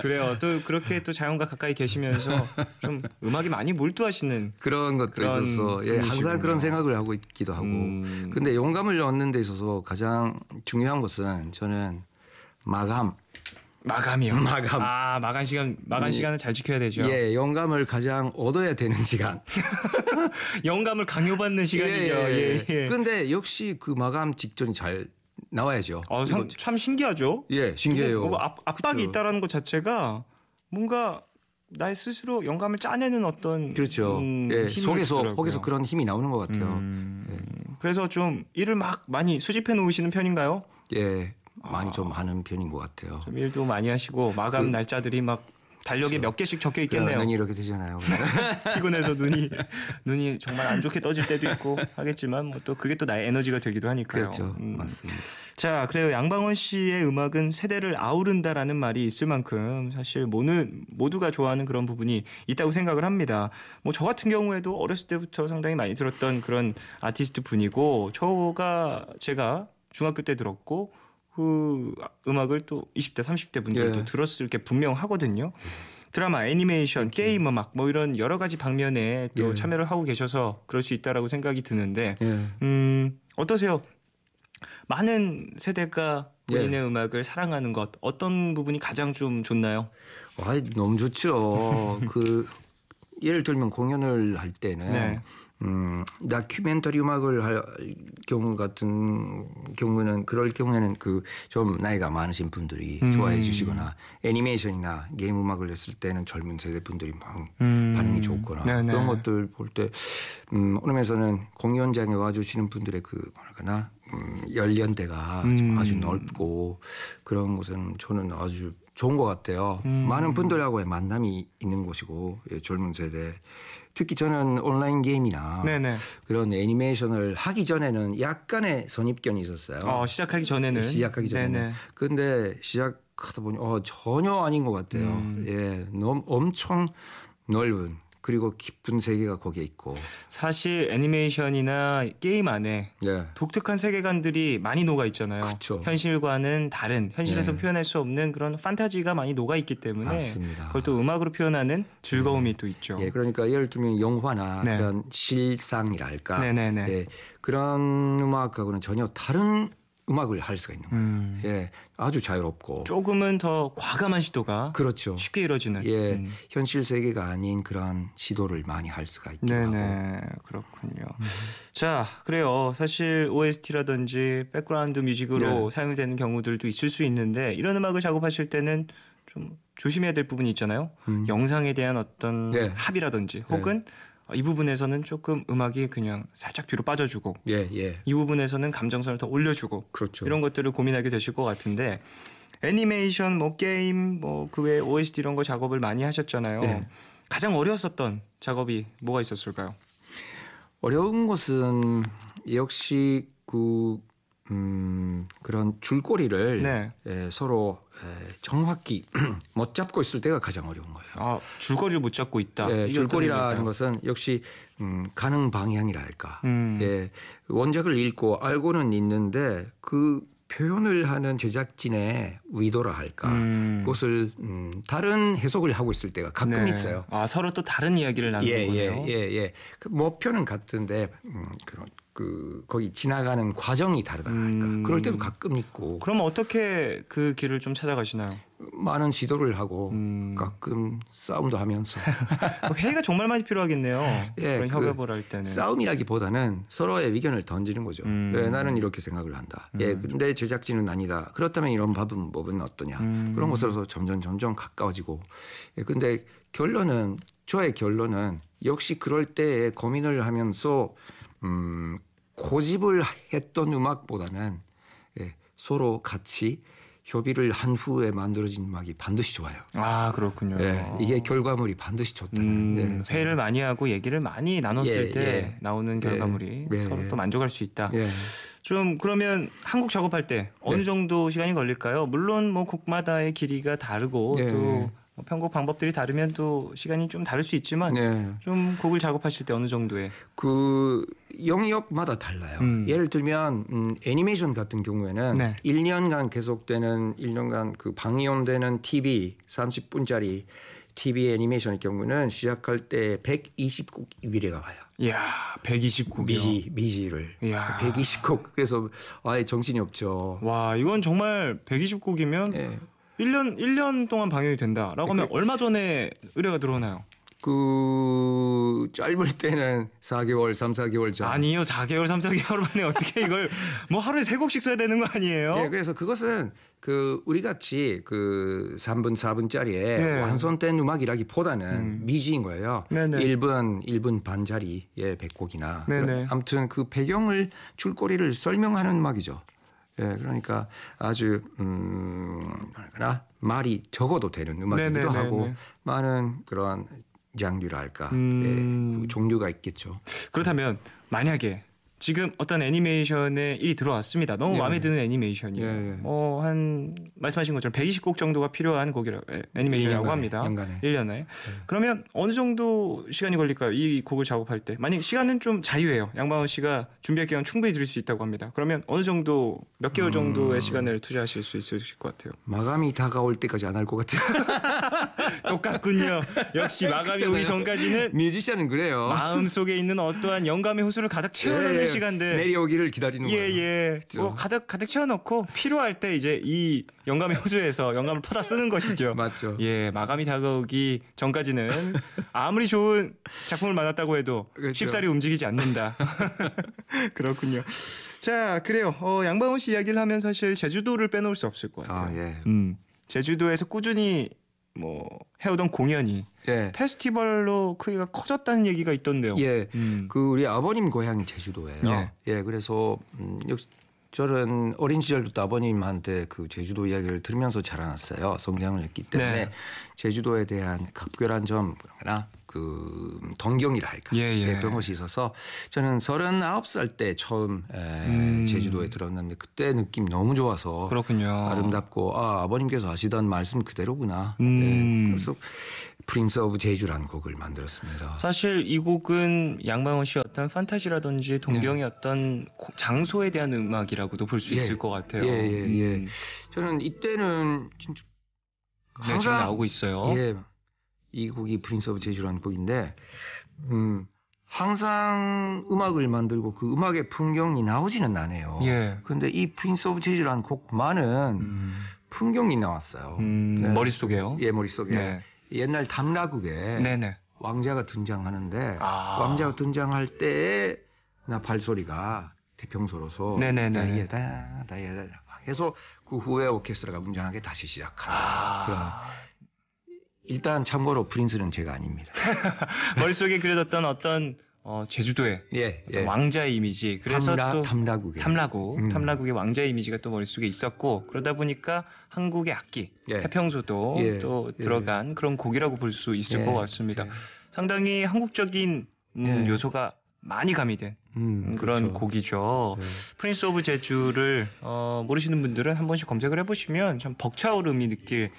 그래요. 또 그렇게 또 자연과 가까이 계시면서 좀 음악이 많이 몰두하시는 그런 것도 그런 있어서 예, 분이시군요. 항상 그런 생각을 하고 있기도 하고. 근데 영감을 얻는 데 있어서 가장 중요한 것은 저는 마감이요. 마감. 마감 시간을 잘 지켜야 되죠. 예, 영감을 가장 얻어야 되는 시간. 영감을 강요받는 시간이죠. 예. 근데 역시 그 마감 직전이 잘 나와야죠. 참 신기하죠. 예, 신기해요. 뭔가 압박이 그쵸. 있다라는 것 자체가 뭔가 나의 스스로 영감을 짜내는 어떤 그렇죠. 예, 힘이 있더라고요. 속에서 그런 힘이 나오는 것 같아요. 그래서 좀 일을 막 많이 수집해 놓으시는 편인가요? 예, 많이 좀 하는 편인 것 같아요. 좀 일도 많이 하시고 마감 날짜들이 막 달력에 몇 개씩 적혀 있겠네요. 눈이 이렇게 되잖아요. 피곤해서 눈이 정말 안 좋게 떠질 때도 있고 하겠지만 뭐 또 그게 또 나의 에너지가 되기도 하니까요. 그렇죠. 맞습니다. 자, 그래요. 양방원 씨의 음악은 세대를 아우른다라는 말이 있을 만큼 사실 모두가 좋아하는 그런 부분이 있다고 생각을 합니다. 뭐 저 같은 경우에도 어렸을 때부터 상당히 많이 들었던 그런 아티스트 분이고 제가 중학교 때 들었고 그 음악을 또 20대, 30대 분들도 예. 들었을 게 분명하거든요. 드라마, 애니메이션, 게임 음악 뭐 이런 여러 가지 방면에 또 예. 참여를 하고 계셔서 그럴 수 있다라고 생각이 드는데 예. 어떠세요? 많은 세대가 본인의 예. 음악을 사랑하는 것 어떤 부분이 가장 좀 좋나요? 너무 좋죠. 예를 들면 공연을 할 때는 네. 다큐멘터리 음악을 할 경우는 그럴 경우에는 좀 나이가 많으신 분들이 좋아해 주시거나 애니메이션이나 게임 음악을 했을 때는 젊은 세대 분들이 막 반응이 좋거나 네네. 그런 것들 볼 때 오름에서는 공연장에 와주시는 분들의 연령대가 아주 넓고 그런 곳은 저는 아주 좋은 것 같아요. 많은 분들하고의 만남이 있는 곳이고 젊은 세대. 특히 저는 온라인 게임이나 네네. 그런 애니메이션을 하기 전에는 약간의 선입견이 있었어요. 시작하기 전에는. 네네. 그런데 시작하다 보니 전혀 아닌 것 같아요. 예, 너무 엄청 넓은 그리고 깊은 세계가 거기에 있고. 사실 애니메이션이나 게임 안에 예. 독특한 세계관들이 많이 녹아 있잖아요. 그쵸. 현실과는 다른 현실에서 예. 표현할 수 없는 그런 판타지가 많이 녹아 있기 때문에 맞습니다. 그걸 또 음악으로 표현하는 즐거움이 또 있죠. 예, 그러니까 예를 들면 영화나 네. 그런 실상이랄까. 네네네. 예, 그런 음악하고는 전혀 다른 음악을 할 수가 있는 거예요. 예, 아주 자유롭고. 조금은 더 과감한 시도가 그렇죠. 쉽게 이루어지는. 예, 현실 세계가 아닌 그런 시도를 많이 할 수가 있기도 하고. 네네, 그렇군요. 자, 그래요. 사실 OST라든지 백그라운드 뮤직으로 사용되는 경우들도 있을 수 있는데 이런 음악을 작업하실 때는 좀 조심해야 될 부분이 있잖아요. 영상에 대한 어떤 합이라든지 혹은 이 부분에서는 조금 음악이 그냥 살짝 뒤로 빠져주고 이 부분에서는 감정선을 더 올려주고 그렇죠. 이런 것들을 고민하게 되실 것 같은데 애니메이션, 뭐 게임, 뭐 그 외에 OST 이런 거 작업을 많이 하셨잖아요. 네. 가장 어려웠었던 작업이 뭐가 있었을까요? 어려운 것은 역시 그런 줄거리를 서로 정확히 못 잡고 있을 때가 가장 어려운 거예요. 줄거리를 못 잡고 있다. 예, 줄거리라는 것은 역시 가는 방향이랄까. 예, 원작을 읽고 알고는 있는데 그 표현을 하는 제작진의 의도라 할까 그것을 다른 해석을 하고 있을 때가 가끔 네. 있어요. 아, 서로 또 다른 이야기를 나누는군요. 예. 그 목표는 같은데 그런 거기 지나가는 과정이 다르다 할까. 그럴 때도 가끔 있고. 그럼 어떻게 그 길을 좀 찾아가시나요? 많은 지도를 하고 가끔 싸움도 하면서. 회의가 정말 많이 필요하겠네요. 예, 그런 협업을 할 때는. 싸움이라기보다는 서로의 의견을 던지는 거죠. 예, 나는 이렇게 생각을 한다. 예, 그런데 제작진은 아니다. 그렇다면 이런 법은 어떠냐. 그런 것으로서 점점 가까워지고. 예, 근데 저의 결론은 역시 그럴 때 고민을 하면서 고집을 했던 음악보다는 서로 같이 협의를 한 후에 만들어진 음악이 반드시 좋아요. 아, 그렇군요. 이게 결과물이 반드시 좋다는. 회의를 많이 하고 얘기를 많이 나눴을 때 나오는 결과물이 서로 또 만족할 수 있다. 좀 그러면 한국 작업할 때 어느 정도 시간이 걸릴까요? 물론 뭐 곡마다의 길이가 다르고 또 편곡 방법들이 다르면 또 시간이 좀 다를 수 있지만 좀 곡을 작업하실 때 어느 정도의 그 영역마다 달라요. 예를 들면 애니메이션 같은 경우에는 1년간 계속되는 1년간 그 방영되는 TV 30분짜리 TV 애니메이션의 경우는 시작할 때 120곡 위례가 와요. 이야, 120곡이요. 미지를. 120곡. 그래서 아예 정신이 없죠. 와, 이건 정말 120곡이면 1년 동안 방영이 된다라고 하면 얼마 전에 의뢰가 들어오나요? 그 짧을 때는 4개월, 3, 4개월 전. 아니요. 4개월, 3, 4개월 만에 어떻게 이걸 뭐 하루에 3곡씩 써야 되는 거 아니에요? 네, 그래서 그것은 그 우리 같이 그 3분, 4분짜리에 완성된 음악이라기보다는 미지인 거예요. 1분 반짜리 100곡이나. 아무튼 그 배경을 줄거리를 설명하는 음악이죠. 예, 그러니까 아주 뭐랄까나 말이 적어도 되는 음악이기도 하고 많은 그런 장르랄까 그 종류가 있겠죠. 그렇다면 만약에 지금 어떤 애니메이션에 일이 들어왔습니다. 너무 마음에 드는 애니메이션이에요. 한 말씀하신 것처럼 120곡 정도가 필요한 애니메이션이라고 합니다. 1년에. 그러면 어느 정도 시간이 걸릴까요? 이 곡을 작업할 때. 만약 시간은 좀 자유해요. 양방원 씨가 준비할 기간 충분히 드릴 수 있다고 합니다. 그러면 어느 정도 몇 개월 정도의 시간을 투자하실 수 있으실 것 같아요? 마감이 다가올 때까지 안 할 것 같아요. 똑같군요. 역시 마감이 오기 전까지는 뮤지션은 그래요. 마음속에 있는 어떠한 영감의 호수를 가득 채워놓는 시간들 내려오기를 기다리는 거예요. 뭐 가득 채워놓고 필요할 때 이제 이 영감의 호수에서 영감을 퍼다 쓰는 것이죠. 맞죠. 마감이 다가오기 전까지는 아무리 좋은 작품을 만났다고 해도 쉽사리 움직이지 않는다. 그렇군요. 자, 그래요. 양방원 씨 이야기를 하면 사실 제주도를 빼놓을 수 없을 것 같아요. 제주도에서 꾸준히 뭐 해오던 공연이 페스티벌로 크기가 커졌다는 얘기가 있던데요. 그 우리 아버님 고향이 제주도예요. 그래서 역시 저는 어린 시절부터 아버님한테 그 제주도 이야기를 들으면서 자라났어요. 성장을 했기 때문에 제주도에 대한 각별한 점 그러나 그 동경이라 할까 그런 것이 있어서 저는 39살 때 처음 제주도에 들었는데 그때 느낌 너무 좋아서 그렇군요. 아름답고 아버님께서 하시던 말씀 그대로구나. 그래서 프린스 오브 제주라는 곡을 만들었습니다. 사실 이 곡은 양방원 씨의 어떤 판타지라든지 동경의 어떤 장소에 대한 음악이라고도 볼 수 있을 것 같아요. 저는 이때는 진짜 항상 지금 나오고 있어요. 이 곡이 프린스 오브 제주라는 곡인데 항상 음악을 만들고 그 음악의 풍경이 나오지는 않아요. 그런데 이 프린스 오브 제주라는 곡만은 풍경이 나왔어요. 머릿속에요? 머릿속에. 옛날 당나국에 왕자가 등장하는데 왕자가 등장할 때에 나 발소리가 태평소로서 다이에다 해서 그 후에 오케스트라가 웅장하게 다시 시작하는 일단 참고로 프린스는 제가 아닙니다. 머릿속에 그려졌던 어떤 제주도의 어떤 왕자의 이미지 그래서 또 탐라국의 왕자의 이미지가 또 머릿속에 있었고 그러다 보니까 한국의 악기 태평소도 또 들어간 그런 곡이라고 볼 수 있을 것 같습니다. 상당히 한국적인 요소가 많이 가미된 그런 그렇죠. 곡이죠. 네. 프린스 오브 제주를 모르시는 분들은 한 번씩 검색을 해보시면 참 벅차오름이 느낄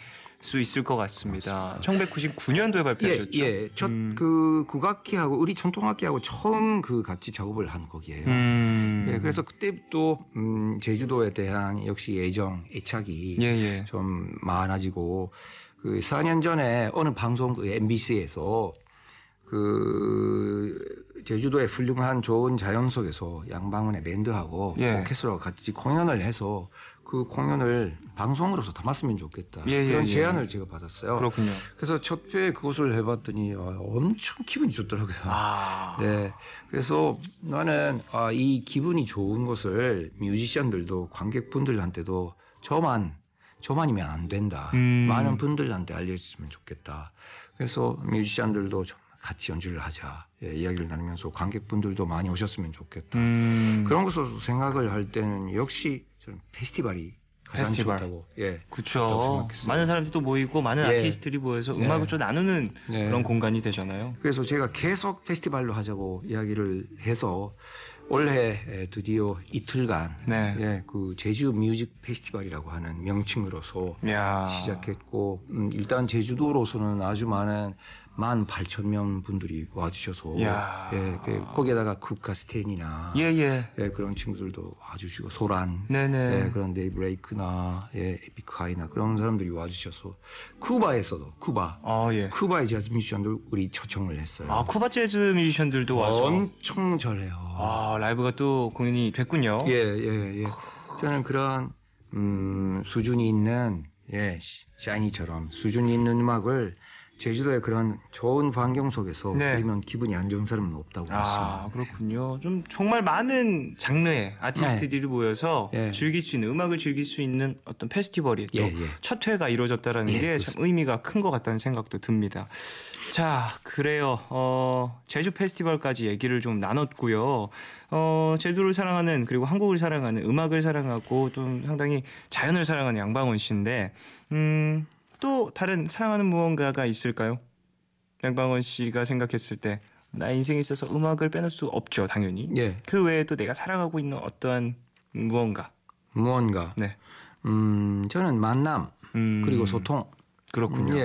수 있을 것 같습니다. 1999년도에 발표하셨죠? 예. 그 국악기하고 우리 전통악기하고 처음 그 같이 작업을 한 곡이에요. 예, 그래서 그때부터 제주도에 대한 역시 애착이 좀 많아지고 그 4년 전에 어느 방송 그 MBC에서 그 제주도의 훌륭한 좋은 자연 속에서 양방원의 밴드하고 오케스트라가 같이 공연을 해서 그 공연을 방송으로서 담았으면 좋겠다. 그런 제안을 제가 받았어요. 그렇군요. 그래서 첫 회에 그것을 해봤더니 엄청 기분이 좋더라고요. 네. 그래서 나는 이 기분이 좋은 것을 뮤지션들도 관객분들한테도 저만이면 안 된다. 많은 분들한테 알려줬으면 좋겠다. 그래서 뮤지션들도 좀 같이 연주를 하자. 이야기를 나누면서 관객분들도 많이 오셨으면 좋겠다. 그런 것으로 생각을 할 때는 역시 저는 페스티벌이 가장 좋다고 그렇죠. 많은 사람들이 또 모이고 많은 아티스트들이 모여서 음악을 좀 나누는 그런 공간이 되잖아요. 그래서 제가 계속 페스티벌로 하자고 이야기를 해서 올해 드디어 이틀간 그 제주 뮤직 페스티벌이라고 하는 명칭으로서 시작했고 일단 제주도로서는 아주 많은 18,000명 분들이 와주셔서 거기에다가 쿠카스텐이나 그런 친구들도 와주시고 소란 그런 데이브레이크나 에픽하이나 그런 사람들이 와주셔서 쿠바에서도 쿠바의 재즈 뮤지션들 우리 초청을 했어요. 쿠바 재즈 뮤지션들도 와서 엄청 잘해요. 라이브가 또 공연이 됐군요. 저는 그런 수준이 있는 샤이니처럼 수준이 있는 음악을 제주도의 그런 좋은 환경 속에서 들으면 기분이 안 좋은 사람은 없다고 봤습니다. 그렇군요. 좀 정말 많은 장르의 아티스트들이 모여서 즐길 수 있는 음악을 즐길 수 있는 어떤 페스티벌이 또 첫 회가 이루어졌다라는 게 참 의미가 큰 것 같다는 생각도 듭니다. 자, 그래요. 제주 페스티벌까지 얘기를 좀 나눴고요. 제주를 사랑하는 그리고 한국을 사랑하는 음악을 사랑하고 좀 상당히 자연을 사랑하는 양방원 씨인데 또 다른 사랑하는 무언가가 있을까요? 양방원 씨가 생각했을 때 나의 인생에 있어서 음악을 빼놓을 수 없죠, 당연히. 그 외에 또 내가 사랑하고 있는 어떠한 무언가. 네. 저는 만남 그리고 소통. 그렇군요.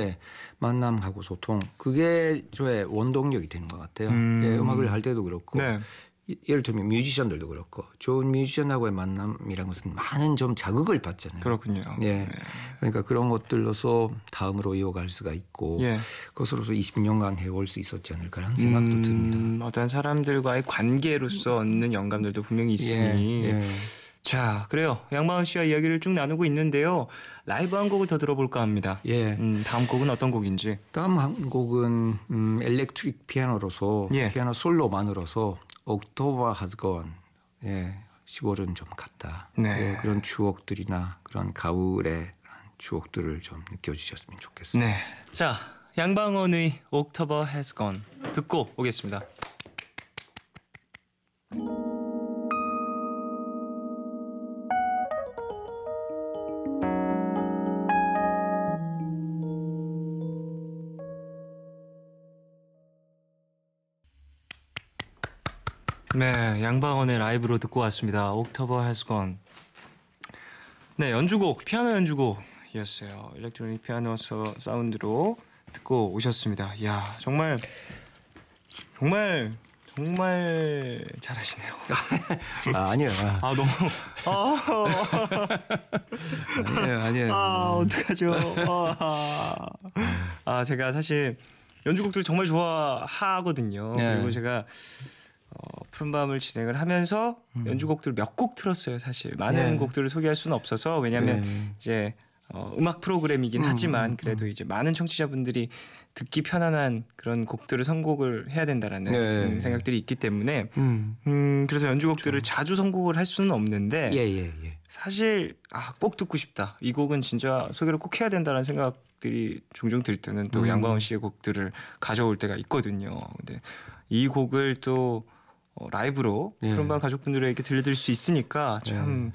만남하고 소통. 그게 저의 원동력이 되는 것 같아요. 음악을 할 때도 그렇고. 예를 들면 뮤지션들도 그렇고 좋은 뮤지션하고의 만남이라는 것은 많은 좀 자극을 받잖아요. 그렇군요. 그러니까 그런 것들로서 다음으로 이어갈 수가 있고 그것으로서 20년간 해올 수 있었지 않을까라는 생각도 듭니다. 어떤 사람들과의 관계로서 얻는 영감들도 분명히 있으니 자, 그래요. 양방원 씨와 이야기를 쭉 나누고 있는데요. 라이브 한 곡을 더 들어볼까 합니다. 다음 곡은 어떤 곡인지. 다음 한 곡은 엘렉트릭 피아노로서 피아노 솔로만으로서 옥토버 has gone. 10월은 좀 갔다. 그런 추억들이나 그런 가을의 추억들을 좀 느껴주셨으면 좋겠습니다. 자, 양방원의 October has gone 듣고 오겠습니다. 양방원의 라이브로 듣고 왔습니다. October has gone. 연주곡, 피아노 연주곡이었어요. 일렉트로닉 피아노 사운드로 듣고 오셨습니다. 이야, 정말 잘하시네요. 아니요. 너무. 아니에요. 어떡하죠. 제가 사실 연주곡들을 정말 좋아하거든요. 그리고 제가 푸른밤을 진행을 하면서 연주곡들 몇 곡 틀었어요. 사실 많은 곡들을 소개할 수는 없어서 왜냐하면 이제 음악 프로그램이긴 하지만 그래도 이제 많은 청취자분들이 듣기 편안한 그런 곡들을 선곡을 해야 된다라는 생각들이 있기 때문에 그래서 연주곡들을 자주 선곡을 할 수는 없는데 사실 꼭 듣고 싶다. 이 곡은 진짜 소개를 꼭 해야 된다라는 생각들이 종종 들 때는 또 양방원 씨의 곡들을 가져올 때가 있거든요. 근데 이 곡을 또 라이브로 푸른밤 가족분들에게 들려드릴 수 있으니까 참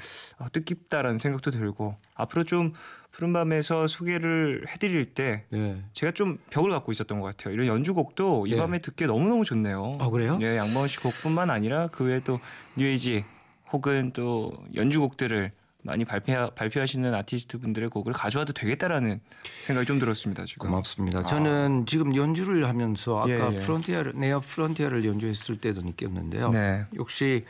뜻깊다라는 생각도 들고 앞으로 좀 푸른밤에서 소개를 해드릴 때 네. 제가 좀 벽을 갖고 있었던 것 같아요. 이런 연주곡도 이 예. 밤에 듣기 너무너무 좋네요. 아, 그래요? 예, 양방원 씨 곡뿐만 아니라 그 외에 또 뉴에이지 혹은 또 연주곡들을 많이 발표하시는 아티스트 분들의 곡을 가져와도 되겠다라는 생각이 좀 들었습니다. 지금. 고맙습니다. 저는 지금 연주를 하면서 아까 예, 예. 네어 프론티어를 연주했을 때도 느꼈는데요. 네. 역시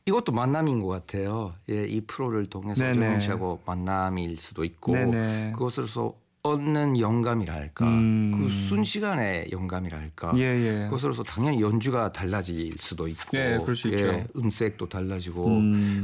이것도 만남인 것 같아요. 예, 이 프로를 통해서 네네. 정영 씨하고 만남일 수도 있고 네네. 그것으로서 얻는 영감이랄까 그 순시간의 영감이랄까 예, 예. 그것으로서 당연히 연주가 달라질 수도 있고 예, 그럴 수 있죠. 음색도 달라지고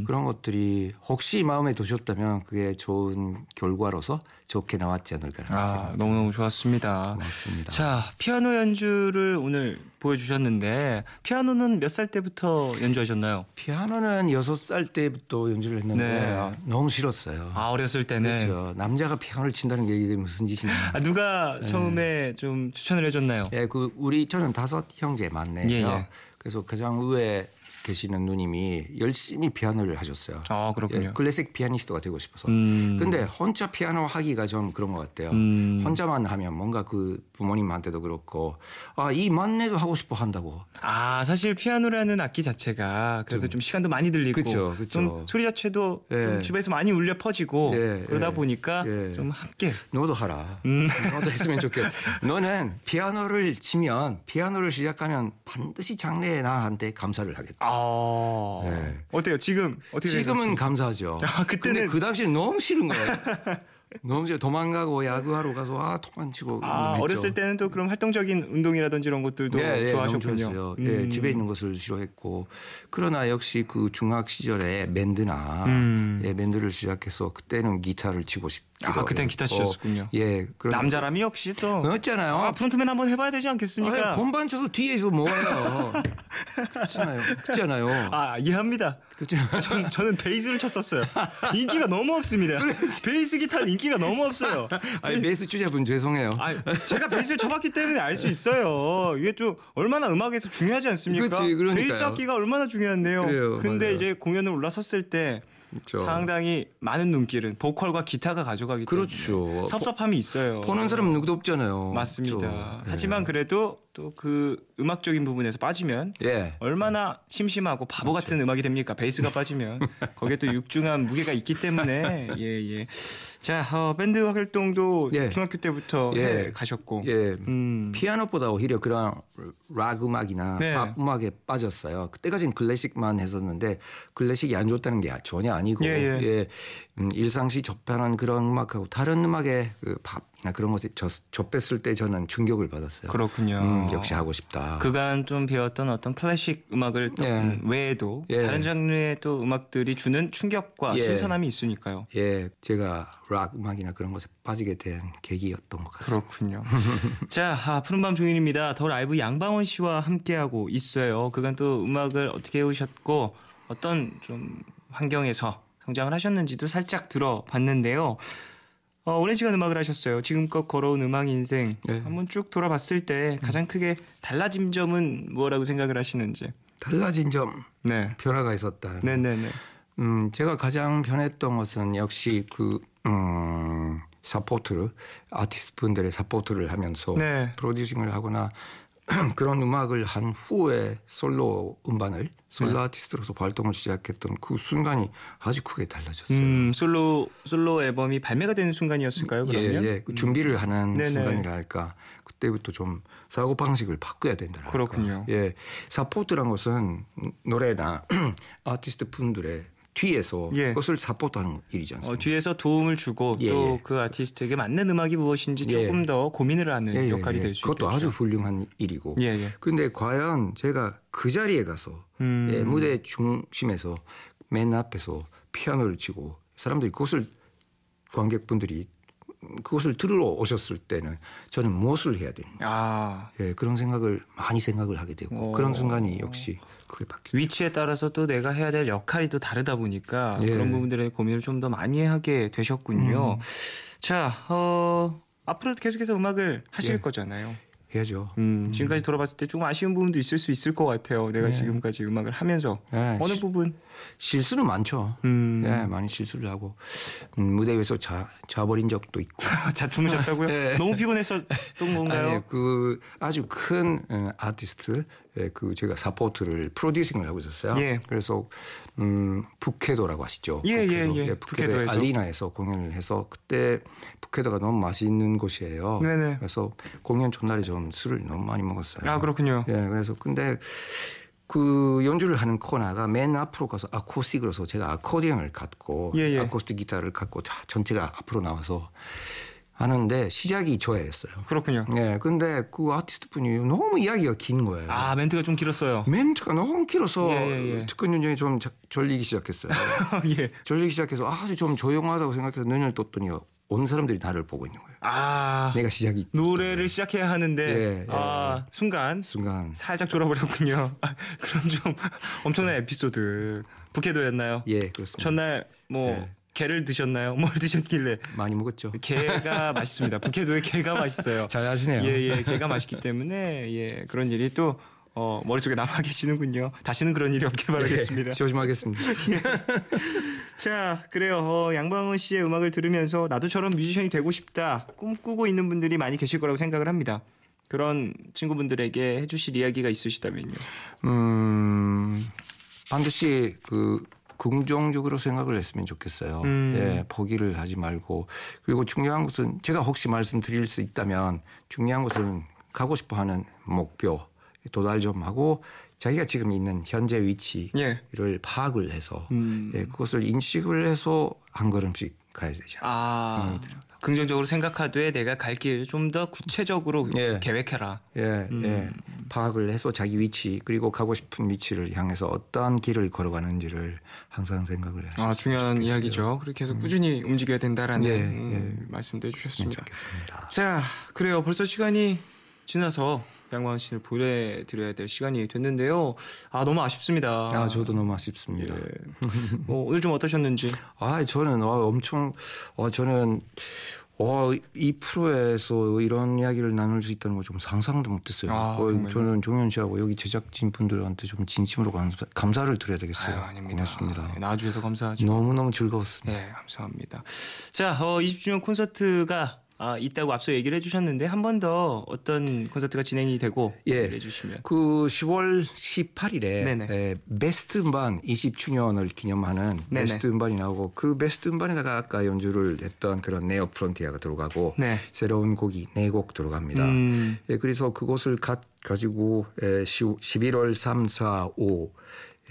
그런 것들이 혹시 마음에 드셨다면 그게 좋은 결과로서 좋게 나왔지 않을까라는 생각이 너무너무 좋았습니다. 고맙습니다. 자, 피아노 연주를 오늘 보여주셨는데 피아노는 몇 살 때부터 연주하셨나요? 피아노는 6살 때부터 연주를 했는데 네. 너무 싫었어요. 어렸을 때는. 그렇죠. 남자가 피아노를 친다는 게 이게 무슨 짓이냐. 누가 처음에 좀 추천을 해줬나요? 예, 저는 5 형제 막내예요. 예, 예. 그래서 가장 위에 계시는 누님이 열심히 피아노를 하셨어요. 그렇군요. 예, 클래식 피아니스트가 되고 싶어서. 음. 근데 혼자 피아노 하기가 좀 그런 것 같아요. 혼자만 하면 뭔가 그 부모님한테도 그렇고 이 막내도 하고 싶어 한다고. 사실 피아노라는 악기 자체가 그래도 좀 시간도 많이 들리고 그쵸. 좀 소리 자체도 예. 좀 집에서 많이 울려 퍼지고 예, 그러다 예. 보니까 예. 좀 함께 너도 하라. 너도 했으면 좋겠다. 너는 피아노를 치면 피아노를 시작하면 반드시 장래에 나한테 감사를 하겠다. 네. 어때요? 지금 어떻게 지금은 생각하십니까? 감사하죠. 그때는 근데 그 당시에는 너무 싫은 거예요. 너무 싫어. 도망가고 야구하러 가서 도망치고 했죠. 어렸을 때는 또 그럼 활동적인 운동이라든지 이런 것들도 좋아하셨군요. 너무 좋았어요. 예, 집에 있는 것을 싫어했고 그러나 역시 그 중학 시절에 밴드나 밴드를 시작해서 그때는 기타를 치고 싶기도 그땐 기타 치셨군요. 예, 남자라면 역시 또 그렇잖아요. 프론트맨 한번 해봐야 되지 않겠습니까? 건반 쳐서 뒤에서 뭐해요? 그렇잖아요. 이해합니다. 그렇죠. 저는 베이스를 쳤었어요. 인기가 너무 없습니다. 베이스 기타는 인기가 너무 없어요. 베이스 주자분 죄송해요. 제가 베이스를 쳐봤기 때문에 알 수 있어요. 이게 좀 얼마나 음악에서 중요하지 않습니까? 그러니까요. 베이스 악기가 얼마나 중요한데요. 그래요, 근데 맞아요. 이제 공연을 올라섰을 때 그렇죠. 상당히 많은 눈길은 보컬과 기타가 가져가기 때문에 그렇죠. 섭섭함이 있어요. 보는 사람 누구도 없잖아요. 맞습니다. 그렇죠. 하지만 그래도 또 그 음악적인 부분에서 빠지면 얼마나 심심하고 바보 같은 음악이 됩니까? 베이스가 빠지면 거기에 또 육중한 무게가 있기 때문에 예. 자, 밴드 활동도 중학교 때부터 가셨고 피아노보다 오히려 그런 락 음악이나 네. 팝 음악에 빠졌어요. 그때까지는 클래식만 했었는데 클래식이 안 좋다는 게 전혀 아니고 일상시 접하는 그런 음악하고 다른 음악의 그 팝이나 그런 것에 접했을 때 저는 충격을 받았어요. 그렇군요. 역시 하고 싶다. 그간 좀 배웠던 어떤 클래식 음악을 또 외에도 다른 장르의 또 음악들이 주는 충격과 신선함이 있으니까요. 제가 락 음악이나 그런 것에 빠지게 된 계기였던 것 같습니다. 그렇군요. 자, 푸른밤 종인입니다. 더 라이브 양방원 씨와 함께하고 있어요. 그간 또 음악을 어떻게 해오셨고 어떤 좀 환경에서 성장을 하셨는지도 살짝 들어봤는데요. 오랜 시간 음악을 하셨어요. 지금껏 걸어온 음악 인생 한번 쭉 돌아봤을 때 가장 크게 달라진 점은 뭐라고 생각을 하시는지. 달라진 점, 변화가 있었다. 네네네. 제가 가장 변했던 것은 역시 사포트를 아티스트 분들의 사포트를 하면서 프로듀싱을 하거나 그런 음악을 한 후에 솔로 음반을 솔로 아티스트로서 활동을 시작했던 그 순간이 아주 크게 달라졌어요. 솔로 앨범이 발매가 되는 순간이었을까요? 그러면? 그 준비를 하는 순간이랄까. 그때부터 좀 사고 방식을 바꿔야 된다랄까. 그렇군요. 사포트란 것은 노래나 아티스트 분들의 뒤에서 그것을 사포트하는 일이지 않습니까? 뒤에서 도움을 주고 또 그 아티스트에게 맞는 음악이 무엇인지 조금 더 고민을 하는 역할이 될 수 있겠죠. 그것도 아주 훌륭한 일이고. 그런데 과연 제가 그 자리에 가서 무대 중심에서 맨 앞에서 피아노를 치고 사람들이 관객분들이 그것을 들으러 오셨을 때는 저는 무엇을 해야 되는지 그런 많이 생각을 하게 되고 그런 순간이 역시 크게 바뀌었죠. 위치에 따라서 또 내가 해야 될 역할이 또 다르다 보니까 그런 부분들에 고민을 좀 더 많이 하게 되셨군요. 자, 앞으로도 계속해서 음악을 하실 거잖아요. 해야죠. 지금까지 돌아봤을 때 조금 아쉬운 부분도 있을 수 있을 것 같아요. 내가 지금까지 음악을 하면서 어느 부분 실수는 많죠. 네, 많이 실수를 하고 무대 위에서 자버린 적도 있고. 자 주무셨다고요? 네. 너무 피곤했었던 건가요? 아니, 그 아주 큰 아티스트 그 제가 사포트를 프로듀싱을 하고 있었어요. 예. 그래서 북해도라고 아시죠? 예. 북해도 북해도에서. 알리나에서 공연을 해서 그때 북해도가 너무 맛있는 곳이에요. 네네. 그래서 공연 전날에 좀 술을 너무 많이 먹었어요. 아 그렇군요. 예, 그래서 근데 그 연주를 하는 코너가 맨 앞으로 가서 아코스틱으로서 제가 아코디언을 갖고 예. 아코스틱 기타를 갖고 전체가 앞으로 나와서 하는데 시작이 저였어요. 그렇군요. 예, 근데 그 아티스트 분이 너무 이야기가 긴 거예요. 아 멘트가 좀 길었어요. 멘트가 너무 길어서 예. 특권 연주에 좀 졸리기 시작했어요. 예. 졸리기 시작해서 아주 좀 조용하다고 생각해서 눈을 떴더니 온 사람들이 나를 보고 있는 거예요. 아 내가 시작이 노래를 시작해야 하는데 예. 순간 살짝 졸아버렸군요. 그런 좀 엄청난 에피소드. 북해도였나요? 예, 그렇습니다. 전날 뭐 게를 드셨나요? 뭘 드셨길래? 많이 먹었죠. 게가 맛있습니다. 북해도의 게가 맛있어요. 잘 아시네요. 예, 게가 맛있기 때문에 그런 일이 또 머릿속에 남아 계시는군요. 다시는 그런 일이 없길 바라겠습니다. 조심하겠습니다. 자, 그래요. 양방원 씨의 음악을 들으면서 나도 저런 뮤지션이 되고 싶다 꿈꾸고 있는 분들이 많이 계실 거라고 생각을 합니다. 그런 친구분들에게 해주실 이야기가 있으시다면요. 반드시 그 긍정적으로 생각을 했으면 좋겠어요. 예, 포기를 하지 말고. 그리고 중요한 것은 제가 혹시 말씀드릴 수 있다면 중요한 것은 가고 싶어하는 목표 도달 좀 하고 자기가 지금 있는 현재 위치를 파악을 해서 그것을 인식을 해서 한 걸음씩 가야 되지 않나 생각이 들어요. 긍정적으로 생각하되 내가 갈 길 좀 더 구체적으로 계획해라. 파악을 해서 자기 위치 그리고 가고 싶은 위치를 향해서 어떠한 길을 걸어가는지를 항상 생각을 해요. 중요한 좋겠어요. 이야기죠. 그렇게 해서 꾸준히 움직여야 된다라는 말씀도 해주셨습니다. 좋겠습니다. 자, 그래요. 벌써 시간이 지나서 양방원 씨를 보내드려야 될 시간이 됐는데요. 너무 아쉽습니다. 저도 너무 아쉽습니다. 오늘 좀 어떠셨는지? 저는 엄청 저는 이 프로에서 이런 이야기를 나눌 수 있다는 거 좀 상상도 못했어요. 저는 종현 씨하고 여기 제작진 분들한테 좀 진심으로 감사를 드려야 되겠어요. 아닙니다. 고맙습니다. 나와주셔서 감사하죠. 너무너무 즐거웠습니다. 네, 감사합니다. 자, 20주년 콘서트가 있다고 앞서 얘기를 해주셨는데 한 번 더 어떤 콘서트가 진행이 되고 얘기를 해주시면. 그 10월 18일에 베스트 음반 20주년을 기념하는 베스트 음반이 나오고 그 베스트 음반에다가 아까 연주를 했던 그런 네오 프론티아가 들어가고 새로운 곡이 4곡 들어갑니다. 그래서 그것을 가지고 11월 3, 4, 5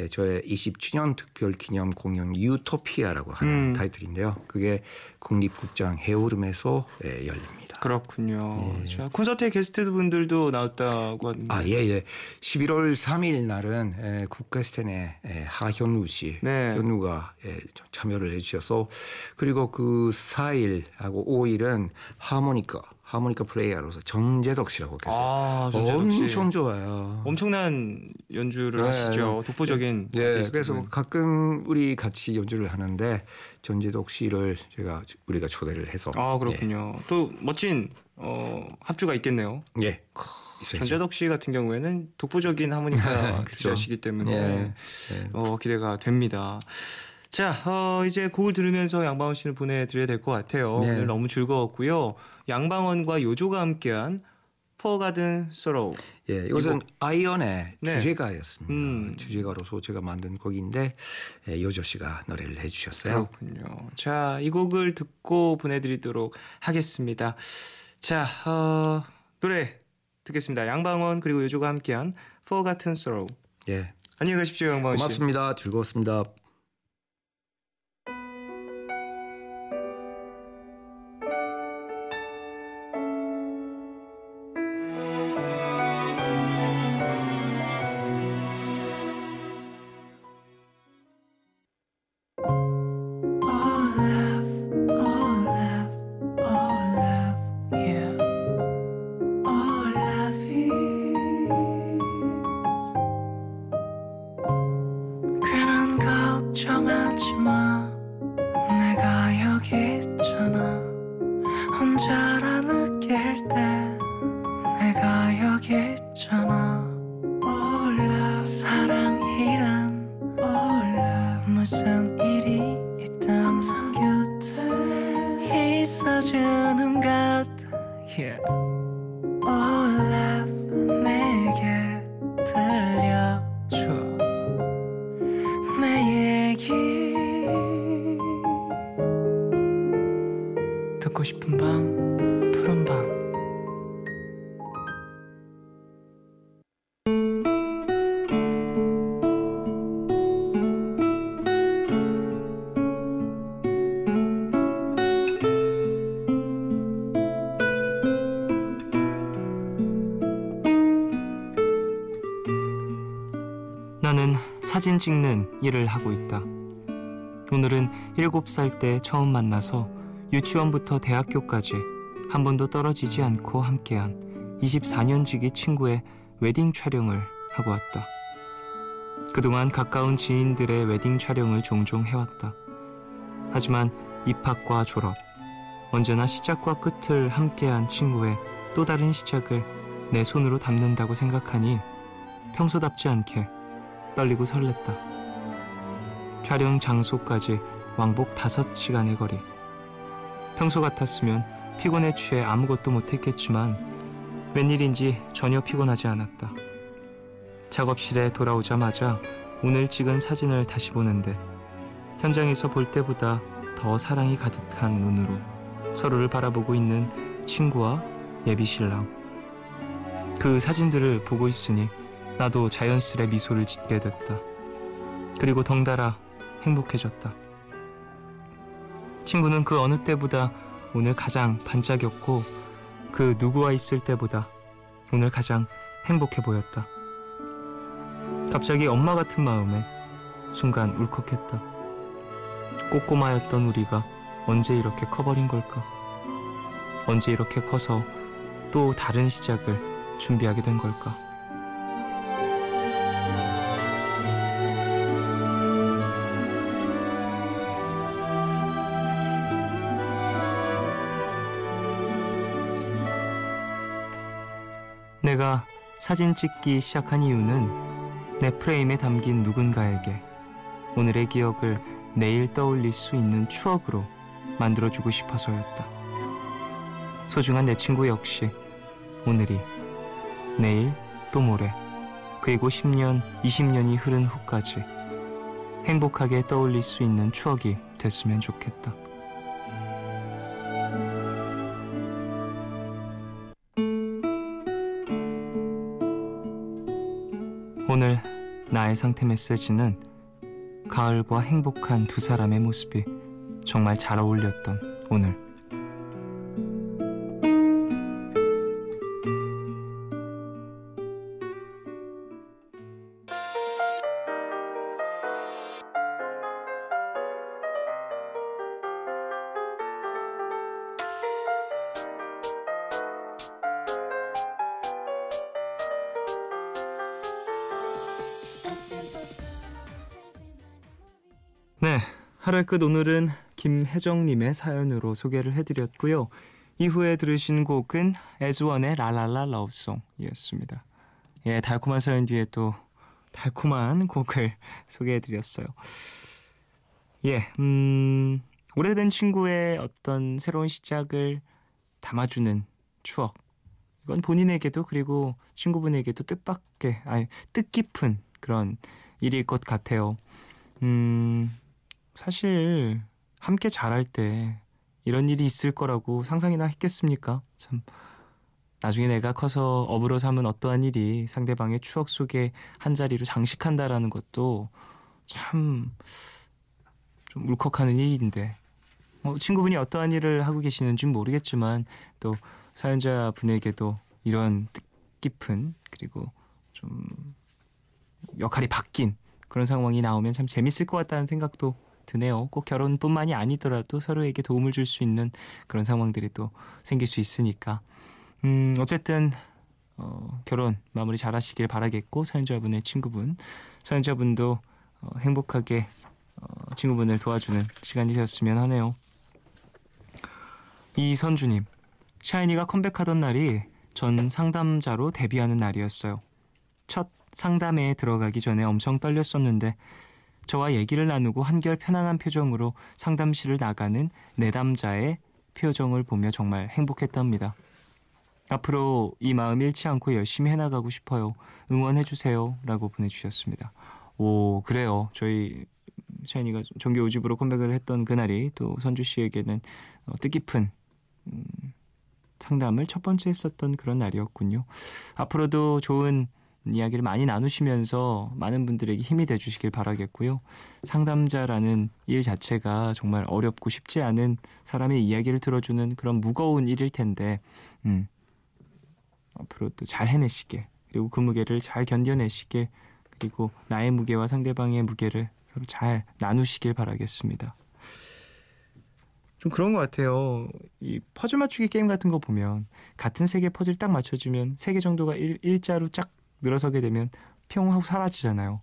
저의 20주년 특별 기념 공연 유토피아라고 하는 타이틀인데요. 그게 국립극장 해오름에서 열립니다. 그렇군요. 자, 콘서트에 게스트 분들도 나왔다고 하는데. 11월 3일 날은 국가스텐의 하현우 씨, 현우가 참여를 해주셔서 그리고 그 4일하고 5일은 하모니카 플레이어로서 정재덕 씨라고 계세요. 엄청 좋아요. 엄청난 연주를 하시죠. 독보적인. 그래서 가끔 우리 같이 연주를 하는데 정재덕 씨를 우리가 초대를 해서. 그렇군요. 또 멋진 합주가 있겠네요. 정재덕 씨 같은 경우에는 독보적인 하모니카 기자시기 때문에 기대가 됩니다. 자, 이제 곡을 들으면서 양방원 씨를 보내드려야 될 것 같아요. 오늘 너무 즐거웠고요. 양방원과 요조가 함께한 Forgotten Sorrow. 이것은 아이언의 주제가였습니다. 주제가로서 제가 만든 곡인데 요조 씨가 노래를 해주셨어요. 그렇군요. 자, 이 곡을 듣고 보내드리도록 하겠습니다. 자, 노래 듣겠습니다. 양방원 그리고 요조가 함께한 Forgotten Sorrow. 안녕히 가십시오, 양방원 씨. 고맙습니다. 즐거웠습니다. 괜한 가 흐르는 것 yeah. 올라 내게 들려줘 내 얘기 듣고 싶은 밤 푸른 밤 나는 사진 찍는 일을 하고 있다. 오늘은 7살 때 처음 만나서 유치원부터 대학교까지 한 번도 떨어지지 않고 함께한 24년 지기 친구의 웨딩 촬영을 하고 왔다. 그동안 가까운 지인들의 웨딩 촬영을 종종 해왔다. 하지만 입학과 졸업, 언제나 시작과 끝을 함께한 친구의 또 다른 시작을 내 손으로 담는다고 생각하니 평소답지 않게 떨리고 설렜다. 촬영 장소까지 왕복 5시간의 거리. 평소 같았으면 피곤에 취해 아무것도 못했겠지만 웬일인지 전혀 피곤하지 않았다. 작업실에 돌아오자마자 오늘 찍은 사진을 다시 보는데 현장에서 볼 때보다 더 사랑이 가득한 눈으로 서로를 바라보고 있는 친구와 예비신랑. 그 사진들을 보고 있으니 나도 자연스레 미소를 짓게 됐다. 그리고 덩달아 행복해졌다. 친구는 그 어느 때보다 오늘 가장 반짝였고 그 누구와 있을 때보다 오늘 가장 행복해 보였다. 갑자기 엄마 같은 마음에 순간 울컥했다. 꼬꼬마였던 우리가 언제 이렇게 커버린 걸까? 언제 이렇게 커서 또 다른 시작을 준비하게 된 걸까? 내가 사진 찍기 시작한 이유는 내 프레임에 담긴 누군가에게 오늘의 기억을 내일 떠올릴 수 있는 추억으로 만들어주고 싶어서였다. 소중한 내 친구 역시 오늘이 내일 또 모레 그리고 10년, 20년이 흐른 후까지 행복하게 떠올릴 수 있는 추억이 됐으면 좋겠다. 오늘 나의 상태 메시지는 가을과 행복한 두 사람의 모습이 정말 잘 어울렸던 오늘. 네, 하루의 끝 오늘은 김혜정님의 사연으로 소개를 해드렸고요. 이후에 들으신 곡은 에즈원의 라라라 러브송이었습니다. 예, 달콤한 사연 뒤에 또 달콤한 곡을 소개해드렸어요. 예, 오래된 친구의 어떤 새로운 시작을 담아주는 추억. 이건 본인에게도 그리고 친구분에게도 뜻깊은 그런 일일 것 같아요. 사실 함께 자랄 때 이런 일이 있을 거라고 상상이나 했겠습니까? 참 나중에 내가 커서 업으로 삼은 어떠한 일이 상대방의 추억 속에 한자리로 장식한다라는 것도 참 좀 울컥하는 일인데 친구분이 어떠한 일을 하고 계시는지는 모르겠지만 또 사연자분에게도 이런 뜻깊은 그리고 좀 역할이 바뀐 그런 상황이 나오면 참 재밌을 것 같다는 생각도 드네요. 꼭 결혼뿐만이 아니더라도 서로에게 도움을 줄 수 있는 그런 상황들이 또 생길 수 있으니까 어쨌든 결혼 마무리 잘 하시길 바라겠고 사연자분의 사연자분도 행복하게 친구분을 도와주는 시간이 되었으면 하네요. 이선주님, 샤이니가 컴백하던 날이 전 상담자로 데뷔하는 날이었어요. 첫 상담에 들어가기 전에 엄청 떨렸었는데 저와 얘기를 나누고 한결 편안한 표정으로 상담실을 나가는 내담자의 표정을 보며 정말 행복했답니다. 앞으로 이 마음 잃지 않고 열심히 해나가고 싶어요. 응원해주세요. 라고 보내주셨습니다. 오, 그래요. 저희 샤이니가 정규 5집으로 컴백을 했던 그날이 또 선주 씨에게는 뜻깊은 상담을 첫 번째 했었던 그런 날이었군요. 앞으로도 좋은 이야기를 많이 나누시면서 많은 분들에게 힘이 돼주시길 바라겠고요. 상담자라는 일 자체가 정말 어렵고 쉽지 않은 사람의 이야기를 들어주는 그런 무거운 일일 텐데 앞으로 또 잘 해내시길, 그리고 그 무게를 잘 견뎌내시길, 그리고 나의 무게와 상대방의 무게를 서로 잘 나누시길 바라겠습니다. 좀 그런 것 같아요. 이 퍼즐 맞추기 게임 같은 거 보면 같은 세 개 퍼즐 딱 맞춰주면 3개 정도가 일자로 쫙 늘어서게 되면 평 하고 사라지잖아요.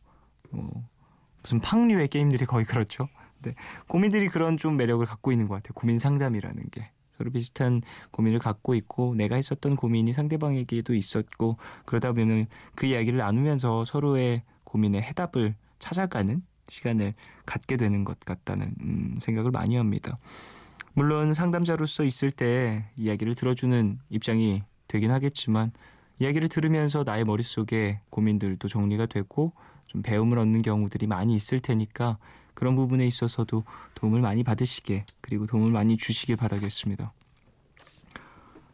무슨 팡류의 게임들이 거의 그렇죠. 근데 고민들이 그런 좀 매력을 갖고 있는 것 같아요. 고민 상담이라는 게. 서로 비슷한 고민을 갖고 있고 내가 했었던 고민이 상대방에게도 있었고 그러다 보면 그 이야기를 나누면서 서로의 고민의 해답을 찾아가는 시간을 갖게 되는 것 같다는 생각을 많이 합니다. 물론 상담자로서 있을 때 이야기를 들어주는 입장이 되긴 하겠지만 이야기를 들으면서 나의 머릿속에 고민들도 정리가 되고 좀 배움을 얻는 경우들이 많이 있을 테니까 그런 부분에 있어서도 도움을 많이 받으시게, 그리고 도움을 많이 주시길 바라겠습니다.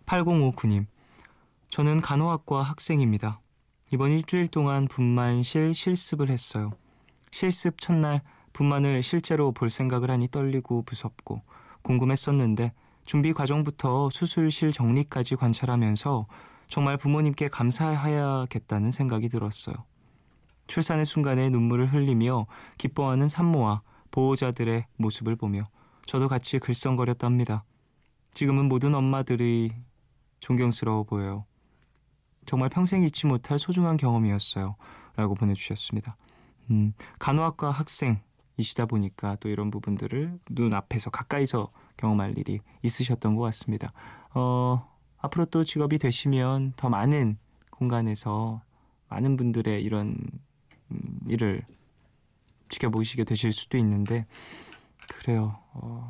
8059님, 저는 간호학과 학생입니다. 이번 일주일 동안 분만실 실습을 했어요. 실습 첫날 분만을 실제로 볼 생각을 하니 떨리고 무섭고 궁금했었는데 준비 과정부터 수술실 정리까지 관찰하면서 정말 부모님께 감사해야겠다는 생각이 들었어요. 출산의 순간에 눈물을 흘리며 기뻐하는 산모와 보호자들의 모습을 보며 저도 같이 글썽거렸답니다. 지금은 모든 엄마들이 존경스러워 보여요. 정말 평생 잊지 못할 소중한 경험이었어요. 라고 보내주셨습니다. 간호학과 학생이시다 보니까 또 이런 부분들을 눈앞에서 가까이서 경험할 일이 있으셨던 것 같습니다. 앞으로 또 직업이 되시면 더 많은 공간에서 많은 분들의 이런 일을 지켜보시게 되실 수도 있는데 그래요.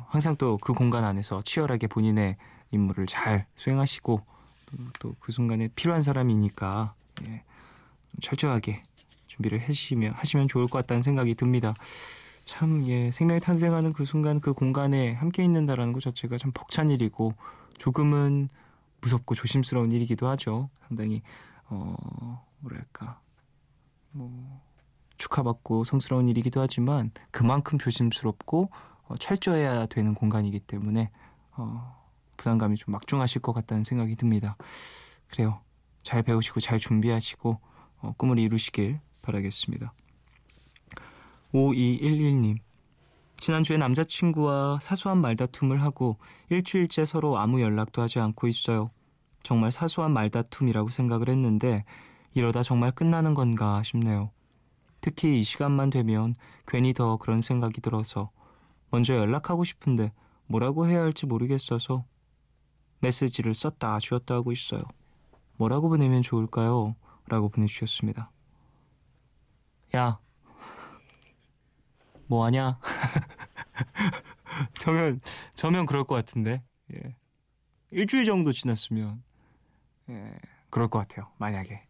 항상 또 그 공간 안에서 치열하게 본인의 임무를 잘 수행하시고 또 그 순간에 필요한 사람이니까 철저하게 준비를 하시면 좋을 것 같다는 생각이 듭니다. 참 생명이 탄생하는 그 순간 그 공간에 함께 있는다라는 것 자체가 참 벅찬 일이고 조금은 무섭고 조심스러운 일이기도 하죠. 상당히 뭐랄까 축하받고 성스러운 일이기도 하지만 그만큼 조심스럽고 철저해야 되는 공간이기 때문에 부담감이 좀 막중하실 것 같다는 생각이 듭니다. 그래요. 잘 배우시고 잘 준비하시고 꿈을 이루시길 바라겠습니다. 5211님, 지난주에 남자친구와 사소한 말다툼을 하고 일주일째 서로 아무 연락도 하지 않고 있어요. 정말 사소한 말다툼이라고 생각을 했는데 이러다 정말 끝나는 건가 싶네요. 특히 이 시간만 되면 괜히 더 그런 생각이 들어서 먼저 연락하고 싶은데 뭐라고 해야 할지 모르겠어서 메시지를 썼다 지웠다 하고 있어요. 뭐라고 보내면 좋을까요? 라고 보내주셨습니다. 야, 뭐하냐? 저면 그럴 것 같은데 일주일 정도 지났으면 그럴 것 같아요. 만약에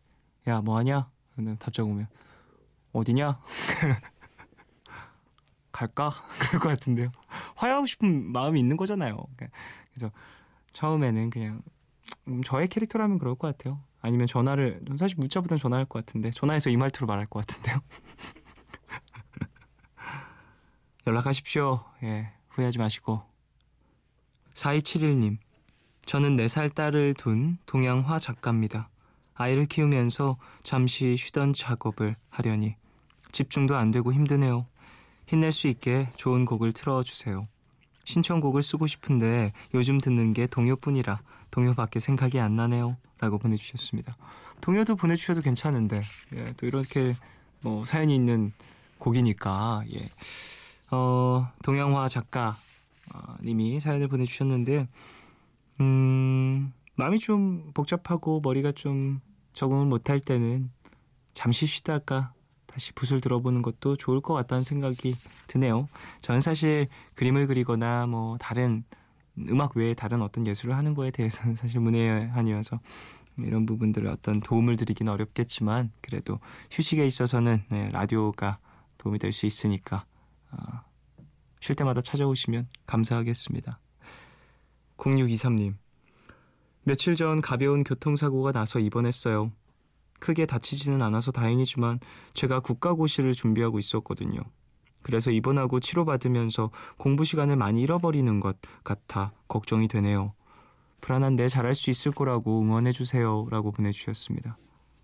야, 뭐하냐? 답장 오면 어디냐? 갈까? 그럴 것 같은데요. 화해하고 싶은 마음이 있는 거잖아요. 그래서 처음에는 그냥 저의 캐릭터라면 그럴 것 같아요. 아니면 사실 문자보다는 전화할 것 같은데 전화해서 이 말투로 말할 것 같은데요. 연락하십시오. 후회하지 마시고. 4271님, 저는 4살 딸을 둔 동양화 작가입니다. 아이를 키우면서 잠시 쉬던 작업을 하려니 집중도 안 되고 힘드네요. 힘낼 수 있게 좋은 곡을 틀어주세요. 신청곡을 쓰고 싶은데 요즘 듣는 게 동요뿐이라 동요밖에 생각이 안 나네요. 라고 보내주셨습니다. 동요도 보내주셔도 괜찮은데 또 이렇게 사연이 있는 곡이니까 동양화 작가님이 사연을 보내주셨는데 마음이 좀 복잡하고 머리가 좀 적응을 못할 때는 잠시 쉬다가 다시 붓을 들어보는 것도 좋을 것 같다는 생각이 드네요. 저는 사실 그림을 그리거나 다른 음악 외에 다른 어떤 예술을 하는 거에 대해서는 사실 문외한이어서 이런 부분들을 어떤 도움을 드리기는 어렵겠지만 그래도 휴식에 있어서는 라디오가 도움이 될 수 있으니까 쉴 때마다 찾아오시면 감사하겠습니다. 0623님, 며칠 전 가벼운 교통사고가 나서 입원했어요. 크게 다치지는 않아서 다행이지만 제가 국가고시를 준비하고 있었거든요. 그래서 입원하고 치료받으면서 공부 시간을 많이 잃어버리는 것 같아 걱정이 되네요. 불안한데 잘할 수 있을 거라고 응원해주세요 라고 보내주셨습니다.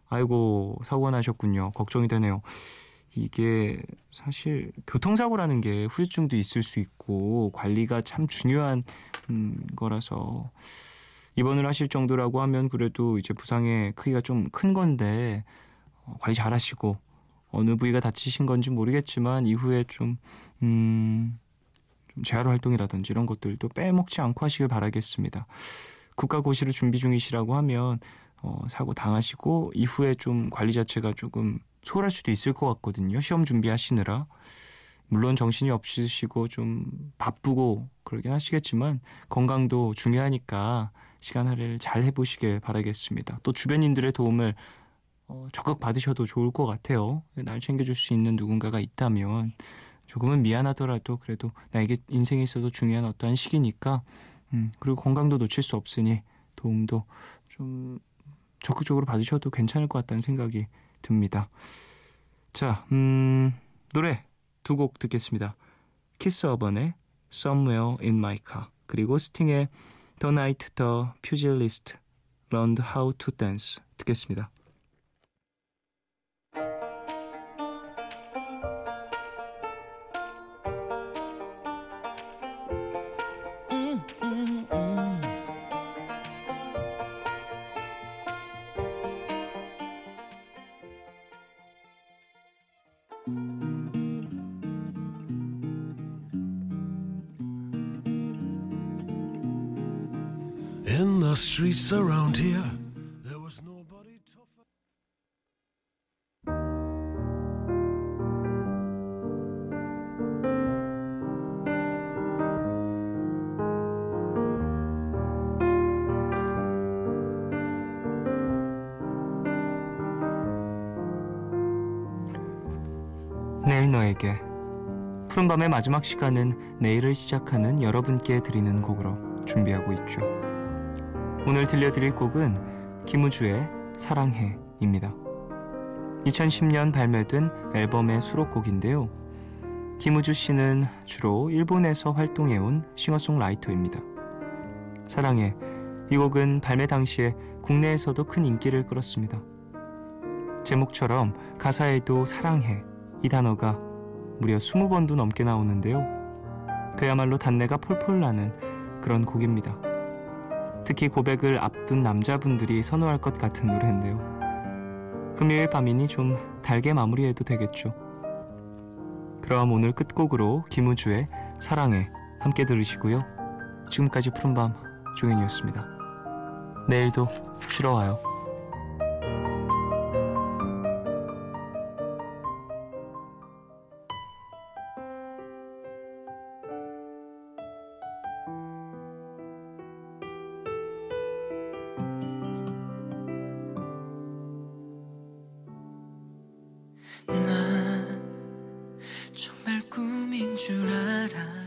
아이고, 사고가 나셨군요. 걱정이 되네요. 이게 사실 교통사고라는 게 후유증도 있을 수 있고 관리가 참 중요한 거라서 입원을 하실 정도라고 하면 그래도 이제 부상의 크기가 좀 큰 건데 관리 잘 하시고 어느 부위가 다치신 건지 모르겠지만 이후에 좀 재활 활동이라든지 이런 것들도 빼먹지 않고 하시길 바라겠습니다. 국가고시를 준비 중이시라고 하면 사고 당하시고 이후에 좀 관리 자체가 조금 소홀할 수도 있을 것 같거든요. 시험 준비하시느라. 물론 정신이 없으시고 좀 바쁘고 그러긴 하시겠지만 건강도 중요하니까 시간 할애를 잘 해보시길 바라겠습니다. 또 주변인들의 도움을 적극 받으셔도 좋을 것 같아요. 날 챙겨줄 수 있는 누군가가 있다면 조금은 미안하더라도 그래도 나에게 인생에 있어도 중요한 어떠한 시기니까 그리고 건강도 놓칠 수 없으니 도움도 좀 적극적으로 받으셔도 괜찮을 것 같다는 생각이 듭니다. 자, 노래 두 곡 듣겠습니다. 키스 어번의 Somewhere in My Car 그리고 스팅의 The Night the Pugilist Learned How to Dance 듣겠습니다. In the streets around here, there was nobody tougher. 내일 너에게 푸른밤의 마지막 시간은 내일을 시작하는 여러분께 드리는 곡으로 준비하고 있죠. 오늘 들려드릴 곡은 김우주의 사랑해입니다. 2010년 발매된 앨범의 수록곡인데요. 김우주 씨는 주로 일본에서 활동해온 싱어송라이터입니다. 사랑해, 이 곡은 발매 당시에 국내에서도 큰 인기를 끌었습니다. 제목처럼 가사에도 사랑해 이 단어가 무려 20번도 넘게 나오는데요. 그야말로 단내가 폴폴 나는 그런 곡입니다. 특히 고백을 앞둔 남자분들이 선호할 것 같은 노래인데요. 금요일 밤이니 좀 달게 마무리해도 되겠죠. 그럼 오늘 끝곡으로 김우주의 사랑해 함께 들으시고요. 지금까지 푸른밤 종현이었습니다. 내일도 쉬러 와요. 난 정말 꿈인 줄 알아.